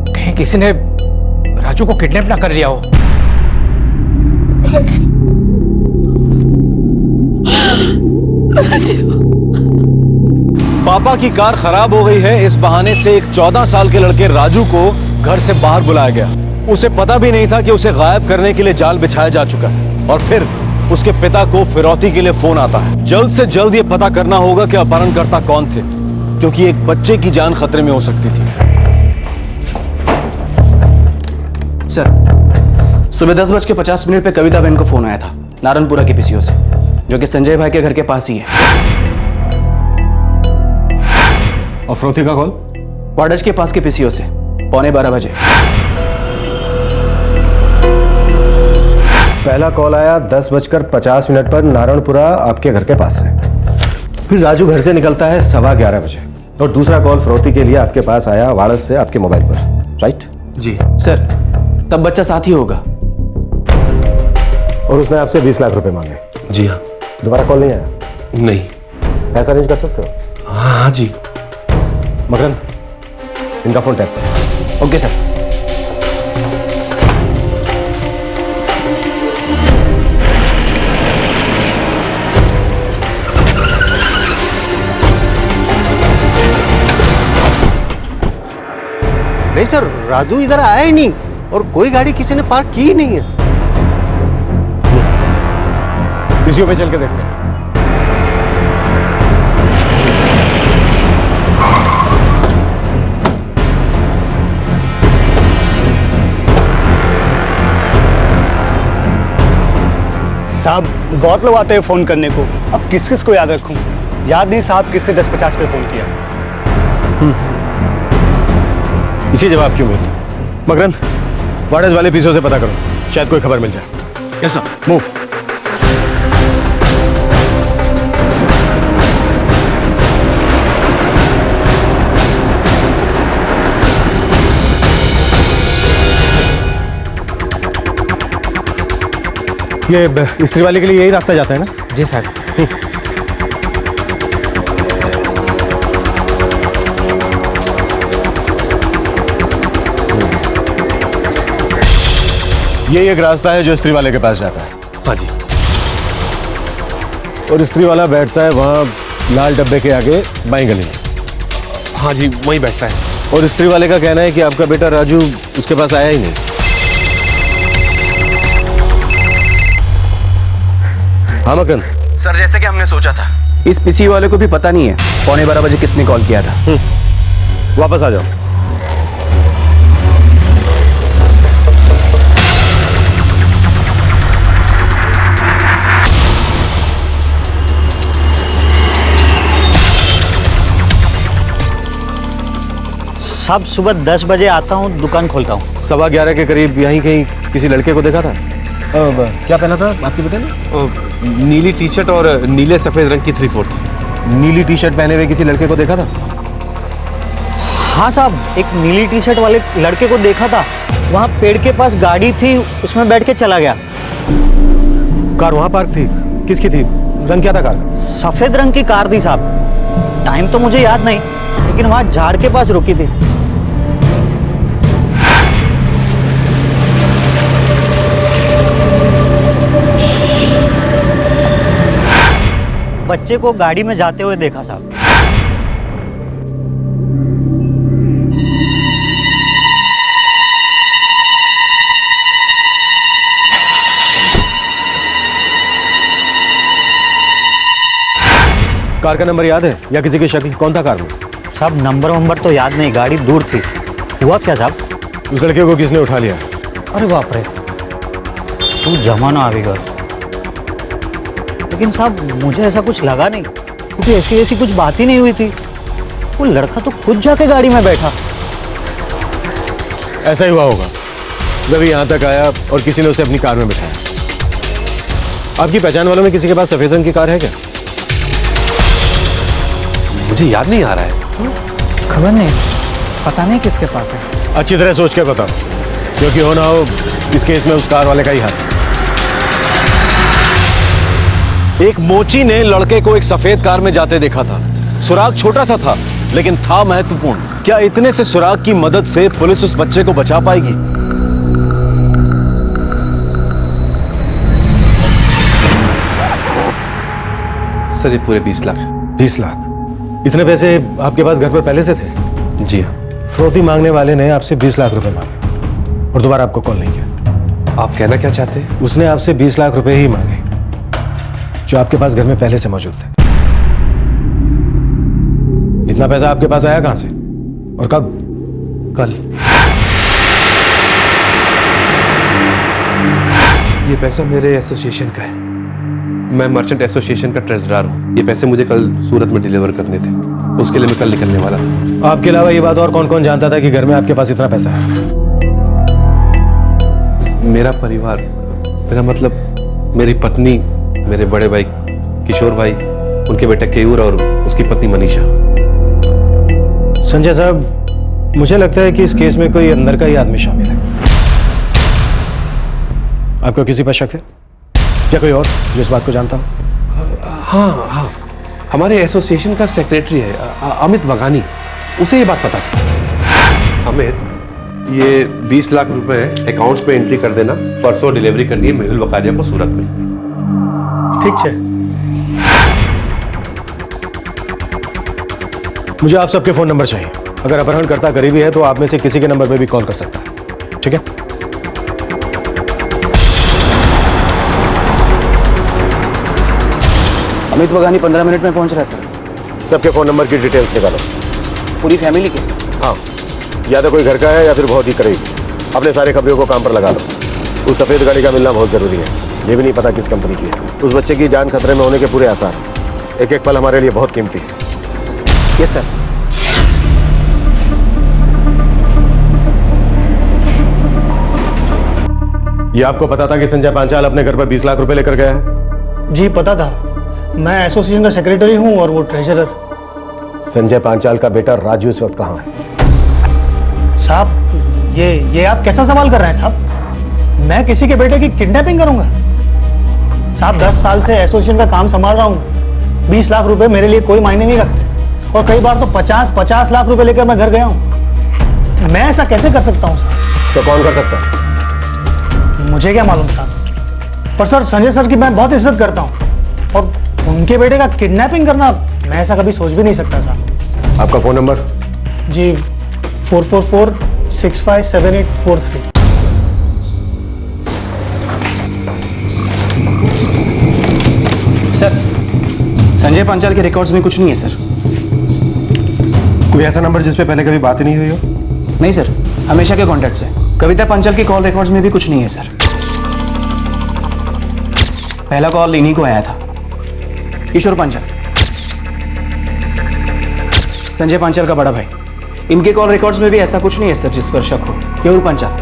कहीं किसी ने राजू को किडनैप ना कर लिया हो। पापा की कार खराब हो गई है, इस बहाने से एक 14 साल के लड़के राजू को घर से बाहर बुलाया गया। उसे पता भी नहीं था कि उसे गायब करने के लिए जाल बिछाया जा चुका है। और फिर उसके पिता को फिरौती के लिए फोन आता है। जल्द से जल्द ये पता करना होगा कि अपहरणकर्ता कौन थे, क्योंकि एक बच्चे की जान खतरे में हो सकती थी। सर, सुबह 10:50 पे कविता बहन को फोन आया था नारायणपुरा के पीसीओ से, जो कि संजय भाई के घर के पास ही है। और फिरौती का कॉल? वाडज के पास के पीसीओ से 11:15 बजे। पहला कॉल आया 10:50 पर नारायणपुरा आपके घर के पास से। फिर राजू घर से निकलता है 11:15 बजे, और दूसरा कॉल फिरौती के लिए आपके पास आया वाड़ज से आपके मोबाइल पर, राइट? जी सर, तब बच्चा साथ ही होगा। और उसने आपसे 20 लाख रुपए मांगे? जी हाँ। दोबारा कॉल नहीं आया? नहीं। पैसा अरेंज कर सकते हो? हाँ जी। मकरंद, इनका फोन टैप करो। Okay sir. नहीं सर, राजू इधर आया ही नहीं, और कोई गाड़ी किसी ने पार्क की ही नहीं है। पीसीओ पे चल के देखते हैं। साहब, बहुत लोग आते हैं फोन करने को, अब किस किस को याद रखूं? याद नहीं साहब किससे 10:50 पे फोन किया। इसी जवाब क्यों मिलता? मकरंद, वाड़ज वाले पीसीओ से पता करो, शायद कोई खबर मिल जाए। Yes sir. मूव। ये स्त्री वाले के लिए यही रास्ता जाता है ना? जी सर। ये एक रास्ता है जो स्त्री वाले के पास जाता है। हाँ जी। और स्त्री वाला बैठता है वहाँ लाल डब्बे के आगे बाईं गली में। हाँ जी, वहीं बैठता है। और स्त्री वाले का कहना है कि आपका बेटा राजू उसके पास आया ही नहीं। हाँ मकन। सर जैसे कि हमने सोचा था, इस पीसी वाले को भी पता नहीं है 11:15 बजे किसने कॉल किया था। वापस आ जाओ। साहब सुबह 10 बजे आता हूँ, दुकान खोलता हूँ। 11:15 के करीब यहीं कहीं किसी लड़के को देखा था। क्या पहना था आपकी बताइए? नीली टी शर्ट और नीले सफेद रंग की 3/4। नीली टी शर्ट पहने हुए किसी लड़के को देखा था? हाँ साहब, एक नीली टी शर्ट वाले लड़के को देखा था। वहाँ पेड़ के पास गाड़ी थी, उसमें बैठ के चला गया। कार वहाँ पार्क थी? किसकी थी? रंग क्या था कार? सफेद रंग की कार थी साहब। टाइम तो मुझे याद नहीं, लेकिन वहाँ झाड़ के पास रुकी थी। बच्चे को गाड़ी में जाते हुए देखा साहब। कार का नंबर याद है या किसी की शक? कौन था कार में? साहब नंबर तो याद नहीं, गाड़ी दूर थी। हुआ क्या साहब? उस लड़के को किसने उठा लिया? अरे बाप रे, तू जमाना आवेगा। लेकिन साहब मुझे ऐसा कुछ लगा नहीं, क्योंकि ऐसी कुछ बात ही नहीं हुई थी। वो लड़का तो खुद जाके गाड़ी में बैठा। ऐसा ही हुआ होगा जब यहाँ तक आया और किसी ने उसे अपनी कार में बिठाया। आपकी पहचान वालों में किसी के पास सफेद रंग की कार है क्या? मुझे याद नहीं आ रहा है। खबर नहीं, पता नहीं किसके पास है। अच्छी तरह सोच के बताओ, क्योंकि हो ना हो इस केस में उस कार वाले का ही हाथ। एक मोची ने लड़के को एक सफेद कार में जाते देखा था। सुराग छोटा सा था, लेकिन था महत्वपूर्ण। क्या इतने से सुराग की मदद से पुलिस उस बच्चे को बचा पाएगी? सर ये पूरे 20 लाख। 20 लाख? इतने पैसे आपके पास घर पर पहले से थे? जी हाँ। फिरौती मांगने वाले ने आपसे 20 लाख रुपए मांगे और दोबारा आपको कॉल नहीं किया। आप कहना क्या चाहते हैं? उसने आपसे 20 लाख रुपए ही मांगे जो आपके पास घर में पहले से मौजूद थे। इतना पैसा आपके पास आया कहां से और कब? कल। ये पैसा मेरे एसोसिएशन का है। मैं मर्चेंट एसोसिएशन का ट्रेजरर हूँ। ये पैसे मुझे कल सूरत में डिलीवर करने थे, उसके लिए मैं कल निकलने वाला था। आपके अलावा ये बात और कौन कौन जानता था कि घर में आपके पास इतना पैसा है? मेरा परिवार, मेरा मतलब मेरी पत्नी, मेरे बड़े भाई किशोर भाई, उनके बेटा केयूर और उसकी पत्नी मनीषा। संजय साहब, मुझे लगता है कि इस केस में कोई अंदर का ही आदमी शामिल है। आपको किसी पर शक है या कोई और जो इस बात को जानता हो? हाँ, हमारे एसोसिएशन का सेक्रेटरी है अमित वगानी, उसे ये बात पता थी। अमित, ये 20 लाख रुपए अकाउंट्स पे एंट्री कर देना, परसों डिलीवरी करनी है मेहुल वकारिया को सूरत में। ठीक है। मुझे आप सबके फोन नंबर चाहिए। अगर अपहरणकर्ता करीबी है तो आप में से किसी के नंबर पे भी कॉल कर सकता है, ठीक है? अमित वगानी 15 मिनट में पहुंच रहा है सर। सबके फोन नंबर की डिटेल्स निकालो। पूरी फैमिली के? हाँ, या तो कोई घर का है या फिर बहुत ही करीब। अपने सारे खबरों को काम पर लगा लो। उस सफेद गाड़ी का मिलना बहुत जरूरी है। ये भी नहीं पता किस कंपनी की है। उस बच्चे की जान खतरे में होने के पूरे आसार। एक एक पल हमारे लिए बहुत कीमती है। Yes sir. ये आपको पता था कि संजय पांचाल अपने घर पर 20 लाख रुपए लेकर गया है? जी पता था। मैं एसोसिएशन का सेक्रेटरी हूँ और वो ट्रेजरर। संजय पांचाल का बेटा राजू इस वक्त कहाँ है? साहब ये आप कैसा सवाल कर रहे हैं साहब? मैं किसी के बेटे की किडनैपिंग करूंगा? साहब 10 साल से एसोसिएशन का काम संभाल रहा हूँ। 20 लाख रुपए मेरे लिए कोई मायने नहीं रखते और कई बार तो 50 लाख रुपए लेकर मैं घर गया हूँ। मैं ऐसा कैसे कर सकता हूँ साहब? तो कौन कर सकता है? मुझे क्या मालूम साहब, पर सर संजय सर की मैं बहुत इज्जत करता हूँ और उनके बेटे का किडनैपिंग करना मैं ऐसा कभी सोच भी नहीं सकता साहब। आपका फोन नंबर? जी 444-657843। सर संजय पांचाल के रिकॉर्ड्स में कुछ नहीं है सर। कोई ऐसा नंबर जिस पे पहले कभी बात ही नहीं हुई हो? नहीं सर, हमेशा के कॉन्टैक्ट्स हैं। कविता पांचाल की कॉल रिकॉर्ड्स में भी कुछ नहीं है सर। पहला कॉल इन्हीं को आया था, किशोर पांचाल, संजय पांचाल का बड़ा भाई। इनके कॉल रिकॉर्ड्स में भी ऐसा कुछ नहीं है सर जिस पर शक हो। केयूर पांचाल,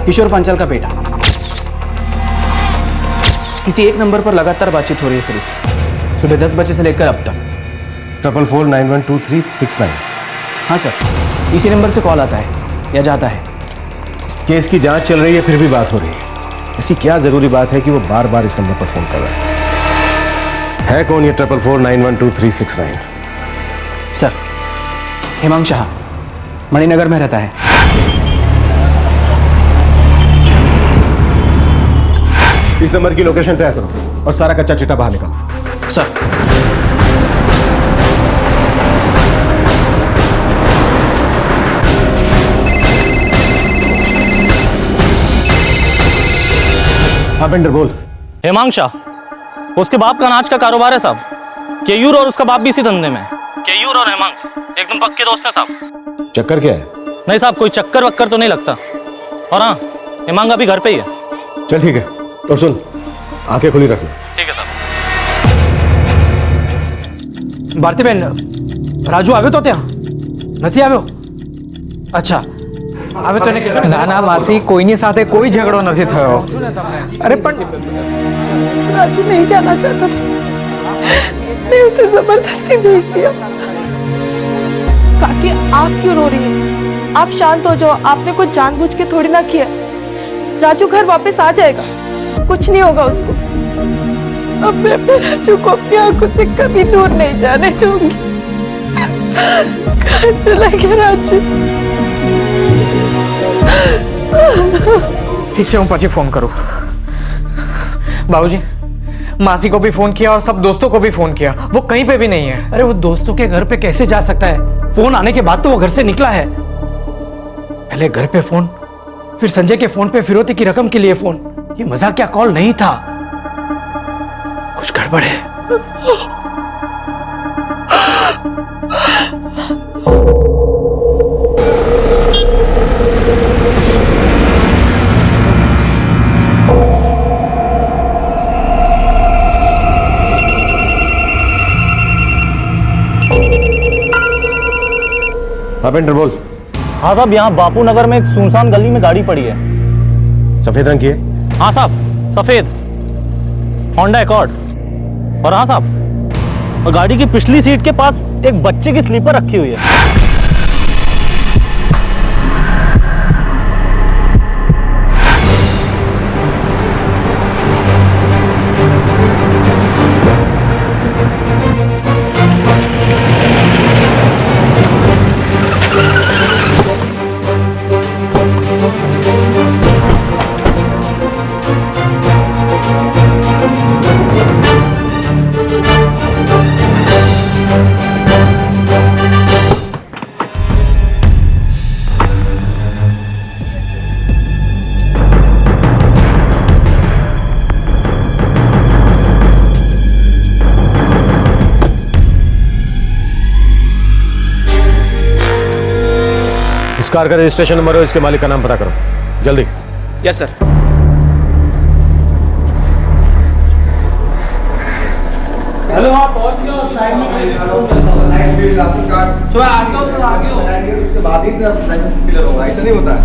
किशोर पांचाल का बेटा। किसी एक नंबर पर लगातार बातचीत हो रही है सर इसकी, सुबह 10 बजे से लेकर अब तक। 4449123969। हाँ सर, इसी नंबर से कॉल आता है या जाता है। केस की जांच चल रही है फिर भी बात हो रही है। ऐसी क्या जरूरी बात है कि वो बार बार इस नंबर पर फोन कर रहा है कौन ये 4449123969? सर हेमंत शाह, मणिनगर में रहता है। इस नंबर की लोकेशन ट्रेस करो और सारा कच्चा चिट्ठा बाहर निकालो। सर हाँ पेंटर बोल। हेमंत शाह, उसके बाप का अनाज का कारोबार है साहब। केयूर और उसका बाप भी इसी धंधे में है। केयूर और हेमंत एकदम पक्के दोस्त हैं साहब। चक्कर क्या है? नहीं साहब, कोई चक्कर वक्कर तो नहीं लगता। और हाँ, हेमंत अभी घर पे ही है। चल ठीक है, तो सुन, आंखें खुली रखना। ठीक है साहब। ભારતી બેન, રાજુ આવ્યો તો ત્યાં? નથી આવ્યો? અચ્છા, આવે તો એને કીધું? ના ના માસી, કોઈની સાથે કોઈ ઝઘડો નથી થયો। અરે પણ राजू नहीं जाना चाहता था, मैं उसे जबरदस्ती भेज दिया। काकी, आप क्यों रो रही हैं? आप शांत हो जाओ, आपने कुछ जानबूझ के थोड़ी ना किया। राजू घर वापस आ जाएगा, कुछ नहीं होगा उसको। अब मैं अपने राजू को अपनी आंखों से कभी दूर नहीं जाने दूंगी। कहाँ चला गया राजू? ठीक है, હું પછી फोन करूँ। बाबूजी, मासी को भी फोन किया और सब दोस्तों को भी फोन किया, वो कहीं पे भी नहीं है। अरे वो दोस्तों के घर पे कैसे जा सकता है? फोन आने के बाद तो वो घर से निकला है। पहले घर पे फोन, फिर संजय के फोन पे फिरौती की रकम के लिए फोन। ये मजाकिया कॉल नहीं था, कुछ गड़बड़ है। हाँ पेंटर बोल। हाँ साहब, यहाँ बापू नगर में एक सुनसान गली में गाड़ी पड़ी है। सफेद रंग की है? हाँ साहब, सफेद होंडा एकॉर्ड। और हाँ साहब, और गाड़ी की पिछली सीट के पास एक बच्चे की स्लीपर रखी हुई है। इस कार का रजिस्ट्रेशन नंबर और इसके मालिक का नाम पता करो जल्दी। Yes sir. हेलो, आप पहुंच गए हो? साइड में राशन कार्ड जो आगे हो तो आगे हो, उसके बाद ही लाइसेंस क्लियर होगा। ऐसा नहीं होता है।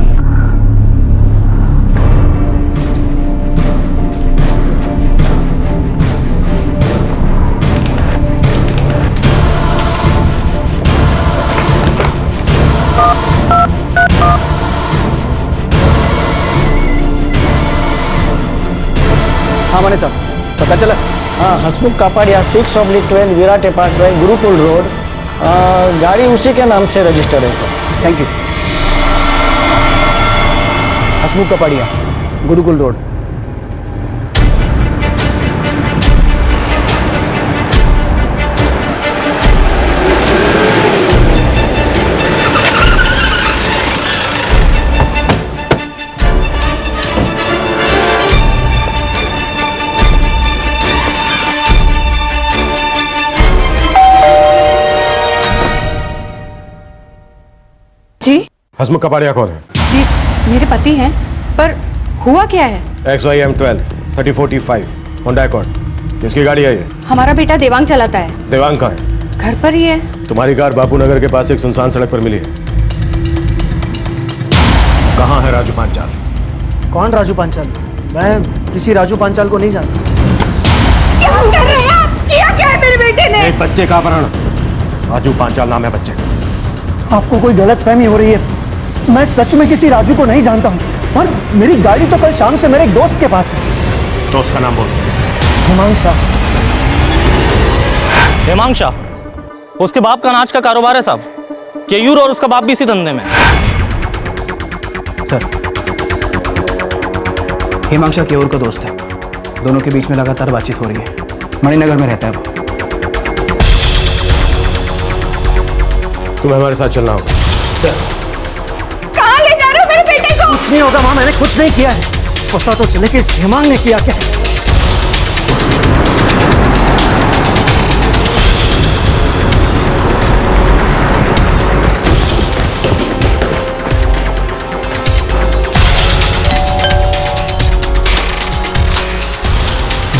हाँ मने साहब, पता चला? हाँ, हसमुख कापड़िया 6/12 विराट अपार्टमेंट गुरुकुल रोड। गाड़ी उसी के नाम से रजिस्टर है sir. Thank you. Hasmukh Kapadia, Gurukul road. जी हसमुख कपाड़िया कौन है? जी मेरे पति हैं, पर हुआ क्या है? XYM12 3045 Honda accord. किसकी गाड़ी है ये? हमारा बेटा देवांग चलाता है। देवांग कहाँ है? घर पर ही है। तुम्हारी कार बापू नगर के पास एक सुनसान सड़क पर मिली है। कहाँ है राजू पांचाल? कौन राजू पांचाल? मैं किसी राजू पांचाल को नहीं जानता। क्या कर रहे हैं आप? किया क्या है मेरे बेटे ने? एक बच्चे का अपहरण। राजू पांचाल नाम है बच्चे का। आपको कोई गलतफहमी हो रही है। मैं सच में किसी राजू को नहीं जानता हूँ, और मेरी गाड़ी तो कल शाम से मेरे एक दोस्त के पास है। दोस्त का नाम बोल। हेमांग शाह। हेमांग शाह उसके बाप का अनाज का कारोबार है साहब। केयूर और उसका बाप भी इसी धंधे में। सर, हेमांशा केयूर का दोस्त है। दोनों के बीच में लगातार बातचीत हो रही है। मणिनगर में रहता है वो। तुम्हें हमारे साथ चलना होगा। कहाँ ले जा रहे हो मेरे बेटे को? कुछ नहीं होगा माँ, मैंने कुछ नहीं किया है। पता तो चले कि इस हेमांग ने किया क्या।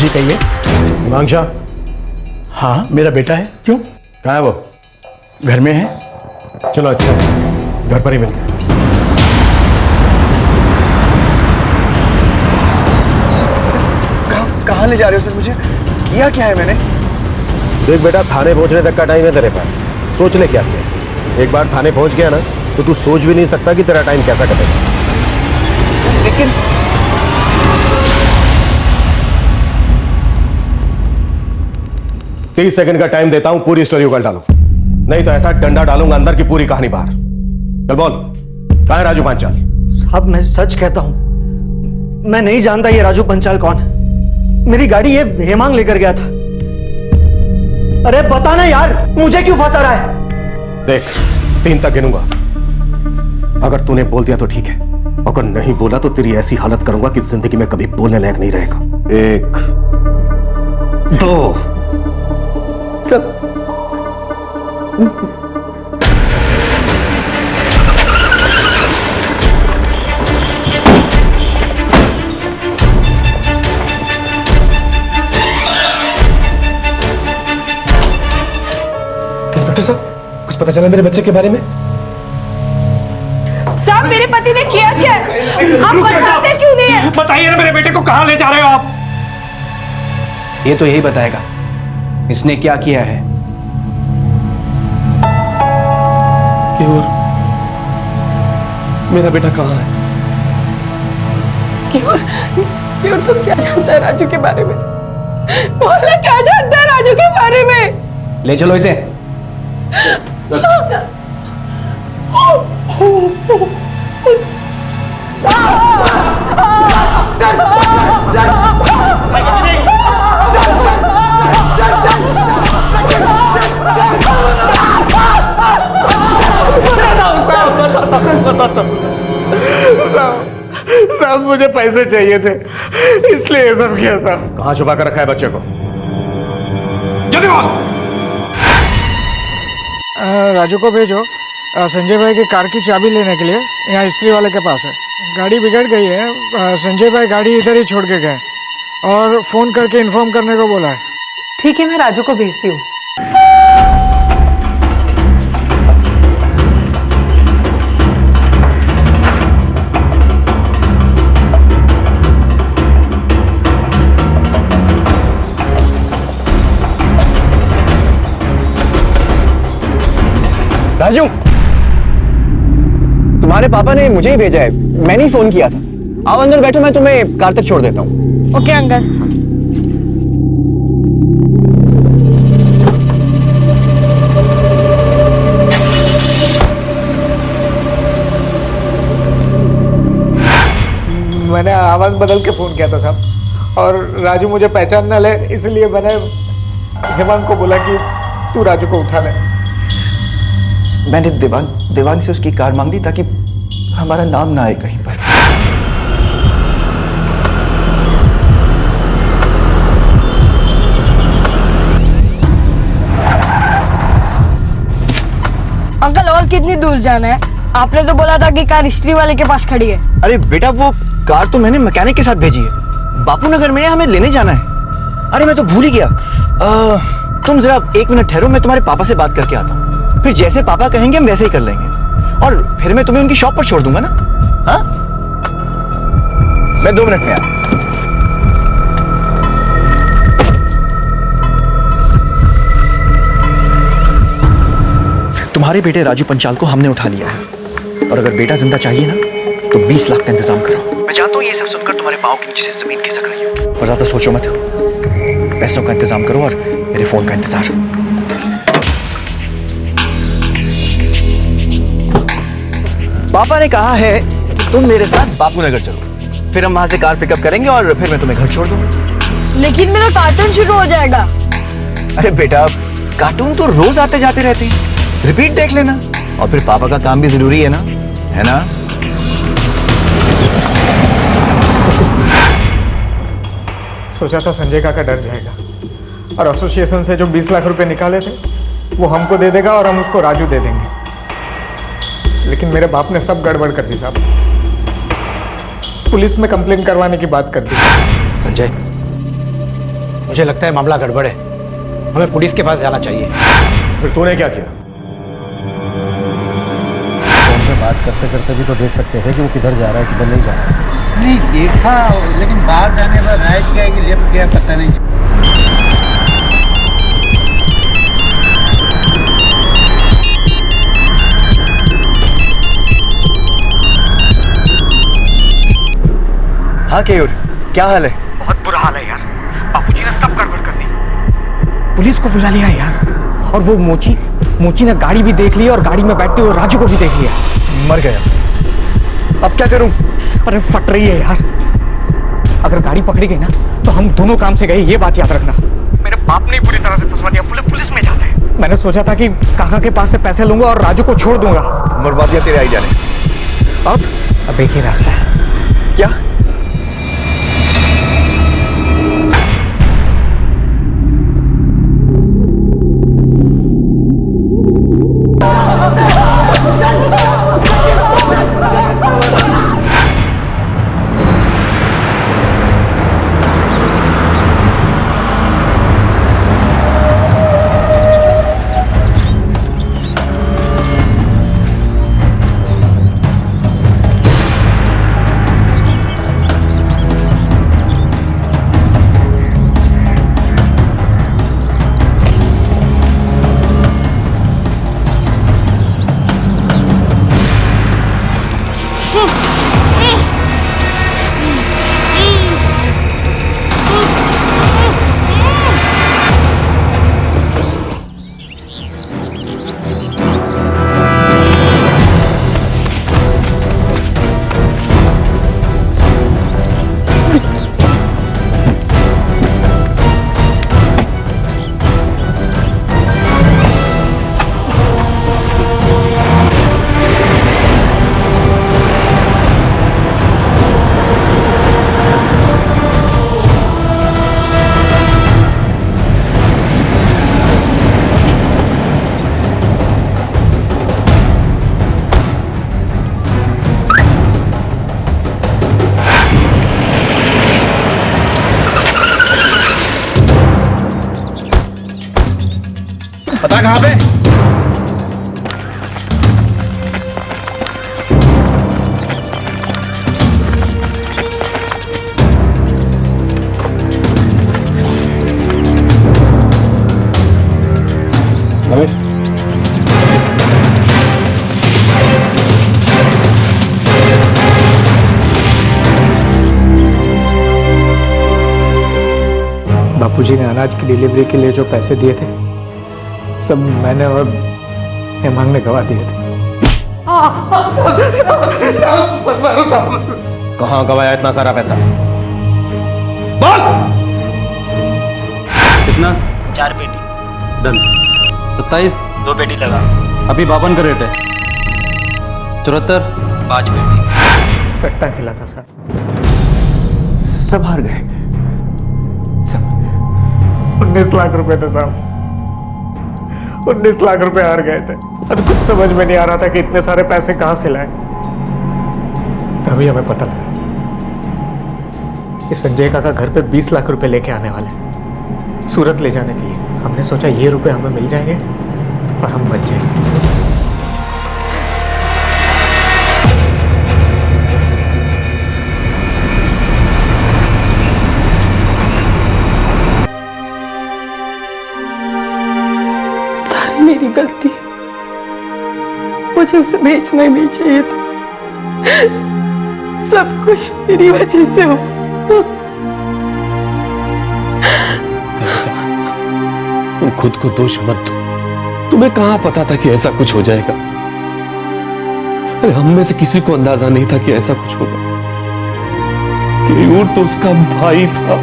जी कहिए। हिमांशा? हाँ मेरा बेटा है। क्यों? कहाँ है वो? घर में है। चलो अच्छा, घर पर ही मिलते हैं। कहाँ ले जा रहे हो सर? मुझे किया क्या है मैंने? देख बेटा, थाने पहुंचने तक का टाइम है तेरे पास। सोच ले क्या किया। एक बार थाने पहुंच गया ना तो तू सोच भी नहीं सकता कि तेरा टाइम कैसा कटेगा। लेकिन 30 सेकंड का टाइम देता हूं, पूरी स्टोरी उगल डालो, नहीं तो ऐसा डंडा डालूंगा अंदर की पूरी कहानी बाहर। चल बोल, कहाँ है राजू पांचाल? साहब मैं सच कहता हूं, मैं नहीं जानता ये राजू पंचाल कौन है। मेरी गाड़ी ये हेमांग लेकर गया था। अरे बता ना यार, मुझे क्यों फंसा रहा है? देख, 3 तक गिनूंगा। अगर तूने बोल दिया तो ठीक है, अगर नहीं बोला तो तेरी ऐसी हालत करूंगा कि जिंदगी में कभी बोलने लायक नहीं रहेगा। 1 2 सब इंस्पेक्टर साहब, कुछ पता चला मेरे बच्चे के बारे में? साहब मेरे पति ने किया क्या? आप बताते क्यों नहीं है? बताइए ना, मेरे बेटे को कहाँ ले जा रहे हो आप? ये तो यही बताएगा इसने क्या किया है। केयूर, मेरा बेटा कहाँ है? केयूर तो क्या जानता है राजू के बारे में? बोला क्या जानता है राजू के बारे में? ले चलो इसे। साहब मुझे पैसे चाहिए थे, इसलिए ये सब किया साहब। कहाँ छुपा कर रखा है बच्चे को? जल्दी बोल। राजू को भेजो संजय भाई की कार की चाबी लेने के लिए, यहाँ इस्त्री वाले के पास है। गाड़ी बिगड़ गई है, संजय भाई गाड़ी इधर ही छोड़ के गए और फोन करके इन्फॉर्म करने को बोला है। ठीक है, मैं राजू को भेजती हूँ। राजू, तुम्हारे पापा ने मुझे ही भेजा है, मैंने ही फोन किया था। आओ अंदर बैठो, मैं तुम्हें कार तक छोड़ देता हूँ। Okay uncle. मैंने आवाज बदल के फोन किया था साहब, और राजू मुझे पहचान न ले इसलिए मैंने हेमांग को बोला कि तू राजू को उठा ले। मैंने देवांग से उसकी कार मांग ली ताकि हमारा नाम ना आए कहीं पर। अंकल और कितनी दूर जाना है? आपने तो बोला था कि कार इस्त्री वाले के पास खड़ी है। अरे बेटा वो कार तो मैंने मैकेनिक के साथ भेजी है, बापू नगर में हमें लेने जाना है। अरे मैं तो भूल ही गया। तुम जरा 1 मिनट ठहरो, मैं तुम्हारे पापा से बात करके आता हूँ, फिर जैसे पापा कहेंगे हम वैसे ही कर लेंगे, और फिर मैं तुम्हें उनकी शॉप पर छोड़ दूंगा ना। हाँ, मैं 2 मिनट में आता हूँ। तुम्हारे बेटे राजू पंचाल को हमने उठा लिया है, और अगर बेटा जिंदा चाहिए ना तो 20 लाख का इंतजाम करो। मैं जानता हूँ ये सब सुनकर तुम्हारे पाँव के नीचे से जमीन खिसक रही होगी, पर ज्यादा सोचो मत। पैसों का इंतजाम करो और मेरे फोन का इंतजार। पापा ने कहा है कि तुम मेरे साथ बापू नगर चलो, फिर हम वहां से कार पिकअप करेंगे और फिर मैं तुम्हें घर छोड़ दूंगा। लेकिन मेरा कार्टून शुरू हो जाएगा। अरे बेटा, कार्टून तो रोज आते जाते रहते हैं, रिपीट देख लेना, और फिर पापा का काम भी जरूरी है ना, है ना? सोचा था संजय काका डर जाएगा और एसोसिएशन से जो 20 लाख रुपए निकाले थे वो हमको दे देगा और हम उसको राजू दे देंगे, लेकिन मेरे बाप ने सब गड़बड़ कर दी साहब। पुलिस में कंप्लेन करवाने की बात कर दी। संजय, मुझे लगता है मामला गड़बड़ है, हमें पुलिस के पास जाना चाहिए। फिर तूने क्या किया? फोन पे बात करते करते भी तो देख सकते थे कि वो किधर जा रहा है किधर नहीं जा रहा है। नहीं देखा, लेकिन बाहर जाने पर राइट गया कि लेफ्ट गया पता नहीं। हाँ केयूर, क्या हाल है? बहुत बुरा हाल है यार, बापूजी ने सब गड़बड़ कर दी। पुलिस को बुला लिया यार, और वो मोची ने गाड़ी भी देख ली और गाड़ी में बैठते हुए राजू को भी देख लिया। मर गया, अब क्या करूं? अरे फट रही है यार, अगर गाड़ी पकड़ी गई ना तो हम दोनों काम से गए, ये बात याद रखना। मेरे बाप ने पूरी तरह से फंसवा दिया, बोले पुलिस में जाते हैं। मैंने सोचा था कि काका के पास से पैसे लूंगा और राजू को छोड़ दूंगा। मरवा दिया तेरे आइडिया ने। अब एक ही रास्ता है। क्या? पता कहाँ पे? बापूजी ने अनाज की डिलीवरी के लिए जो पैसे दिए थे सब मैंने और हेमंत ने गवा दिए थे। कहाँ गवाया इतना सारा पैसा? बोल! कितना? 4 पेटी। डन। 27? 2 पेटी लगा। अभी 52 का रेट है। 74? 5 पेटी। सट्टा खेला था सर। सब हार गए। 19 लाख रुपए थे साहब, 19 लाख रुपए हार गए थे। और कुछ समझ में नहीं आ रहा था कि इतने सारे पैसे कहां से लाए। तभी हमें पता लगा कि संजय काका घर पे 20 लाख रुपए लेके आने वाले हैं सूरत ले जाने के लिए। हमने सोचा ये रुपए हमें मिल जाएंगे और हम बच जाएंगे। सारी मेरी गलती, मुझे उसे भेजना ही नहीं चाहिए था। सब कुछ मेरी वजह से हो। तुम खुद को दोष मत दो। तुम्हें कहां पता था कि ऐसा कुछ हो जाएगा? अरे हम में से किसी को अंदाजा नहीं था कि ऐसा कुछ होगा। केयूर तो उसका भाई था।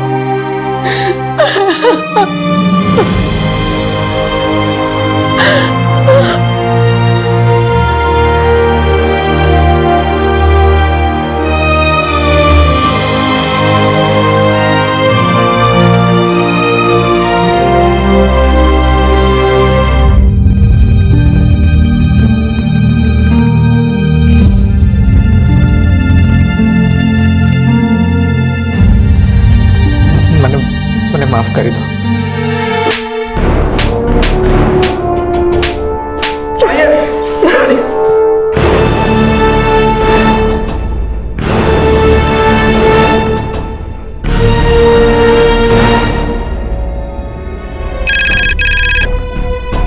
मैंने माफ कर दो।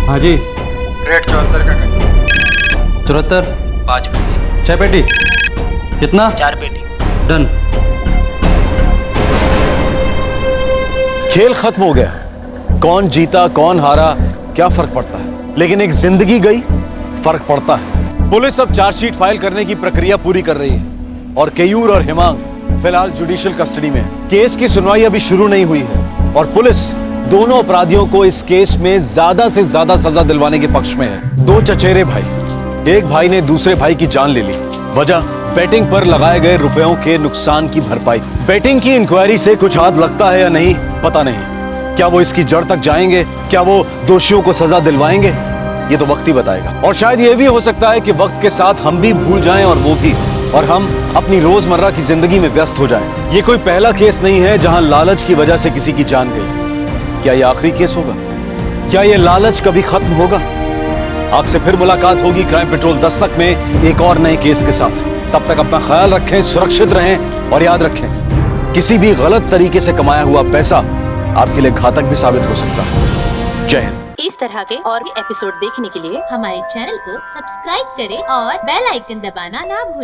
हाँ जी। रेट 74 का कर। 74 5 पेटी। 6 पेटी कितना? 4 पेटी। डन। खेल खत्म हो गया। कौन जीता कौन हारा क्या फर्क पड़ता है, लेकिन एक जिंदगी गई फर्क पड़ता है। पुलिस अब चार्जशीट फाइल करने की प्रक्रिया पूरी कर रही है और केयूर और हिमांग फिलहाल जुडिशियल कस्टडी में है। केस की सुनवाई अभी शुरू नहीं हुई है और पुलिस दोनों अपराधियों को इस केस में ज्यादा से ज्यादा सजा दिलवाने के पक्ष में है। 2 चचेरे भाई, एक भाई ने दूसरे भाई की जान ले ली। वजह बेटिंग पर लगाए गए रुपयों के नुकसान की भरपाई। बेटिंग की इंक्वायरी से कुछ हाथ लगता है या नहीं पता नहीं। क्या वो इसकी जड़ तक जाएंगे? क्या वो दोषियों को सजा दिलवाएंगे? ये तो वक्त ही बताएगा। और शायद ये भी हो सकता है कि वक्त के साथ हम भी भूल जाएं और वो भी, और हम अपनी रोजमर्रा की जिंदगी में व्यस्त हो जाएं। ये कोई पहला केस नहीं है जहां लालच की वजह से किसी की जान गई। क्या ये आखिरी केस होगा? क्या ये लालच कभी खत्म होगा? आपसे फिर मुलाकात होगी क्राइम पेट्रोल दस्तक में एक और नए केस के साथ। तब तक अपना ख्याल रखें, सुरक्षित रहें और याद रखें, किसी भी गलत तरीके से कमाया हुआ पैसा आपके लिए घातक भी साबित हो सकता है। जय हिंद। इस तरह के और भी एपिसोड देखने के लिए हमारे चैनल को सब्सक्राइब करें और बेल आइकन दबाना ना भूलें।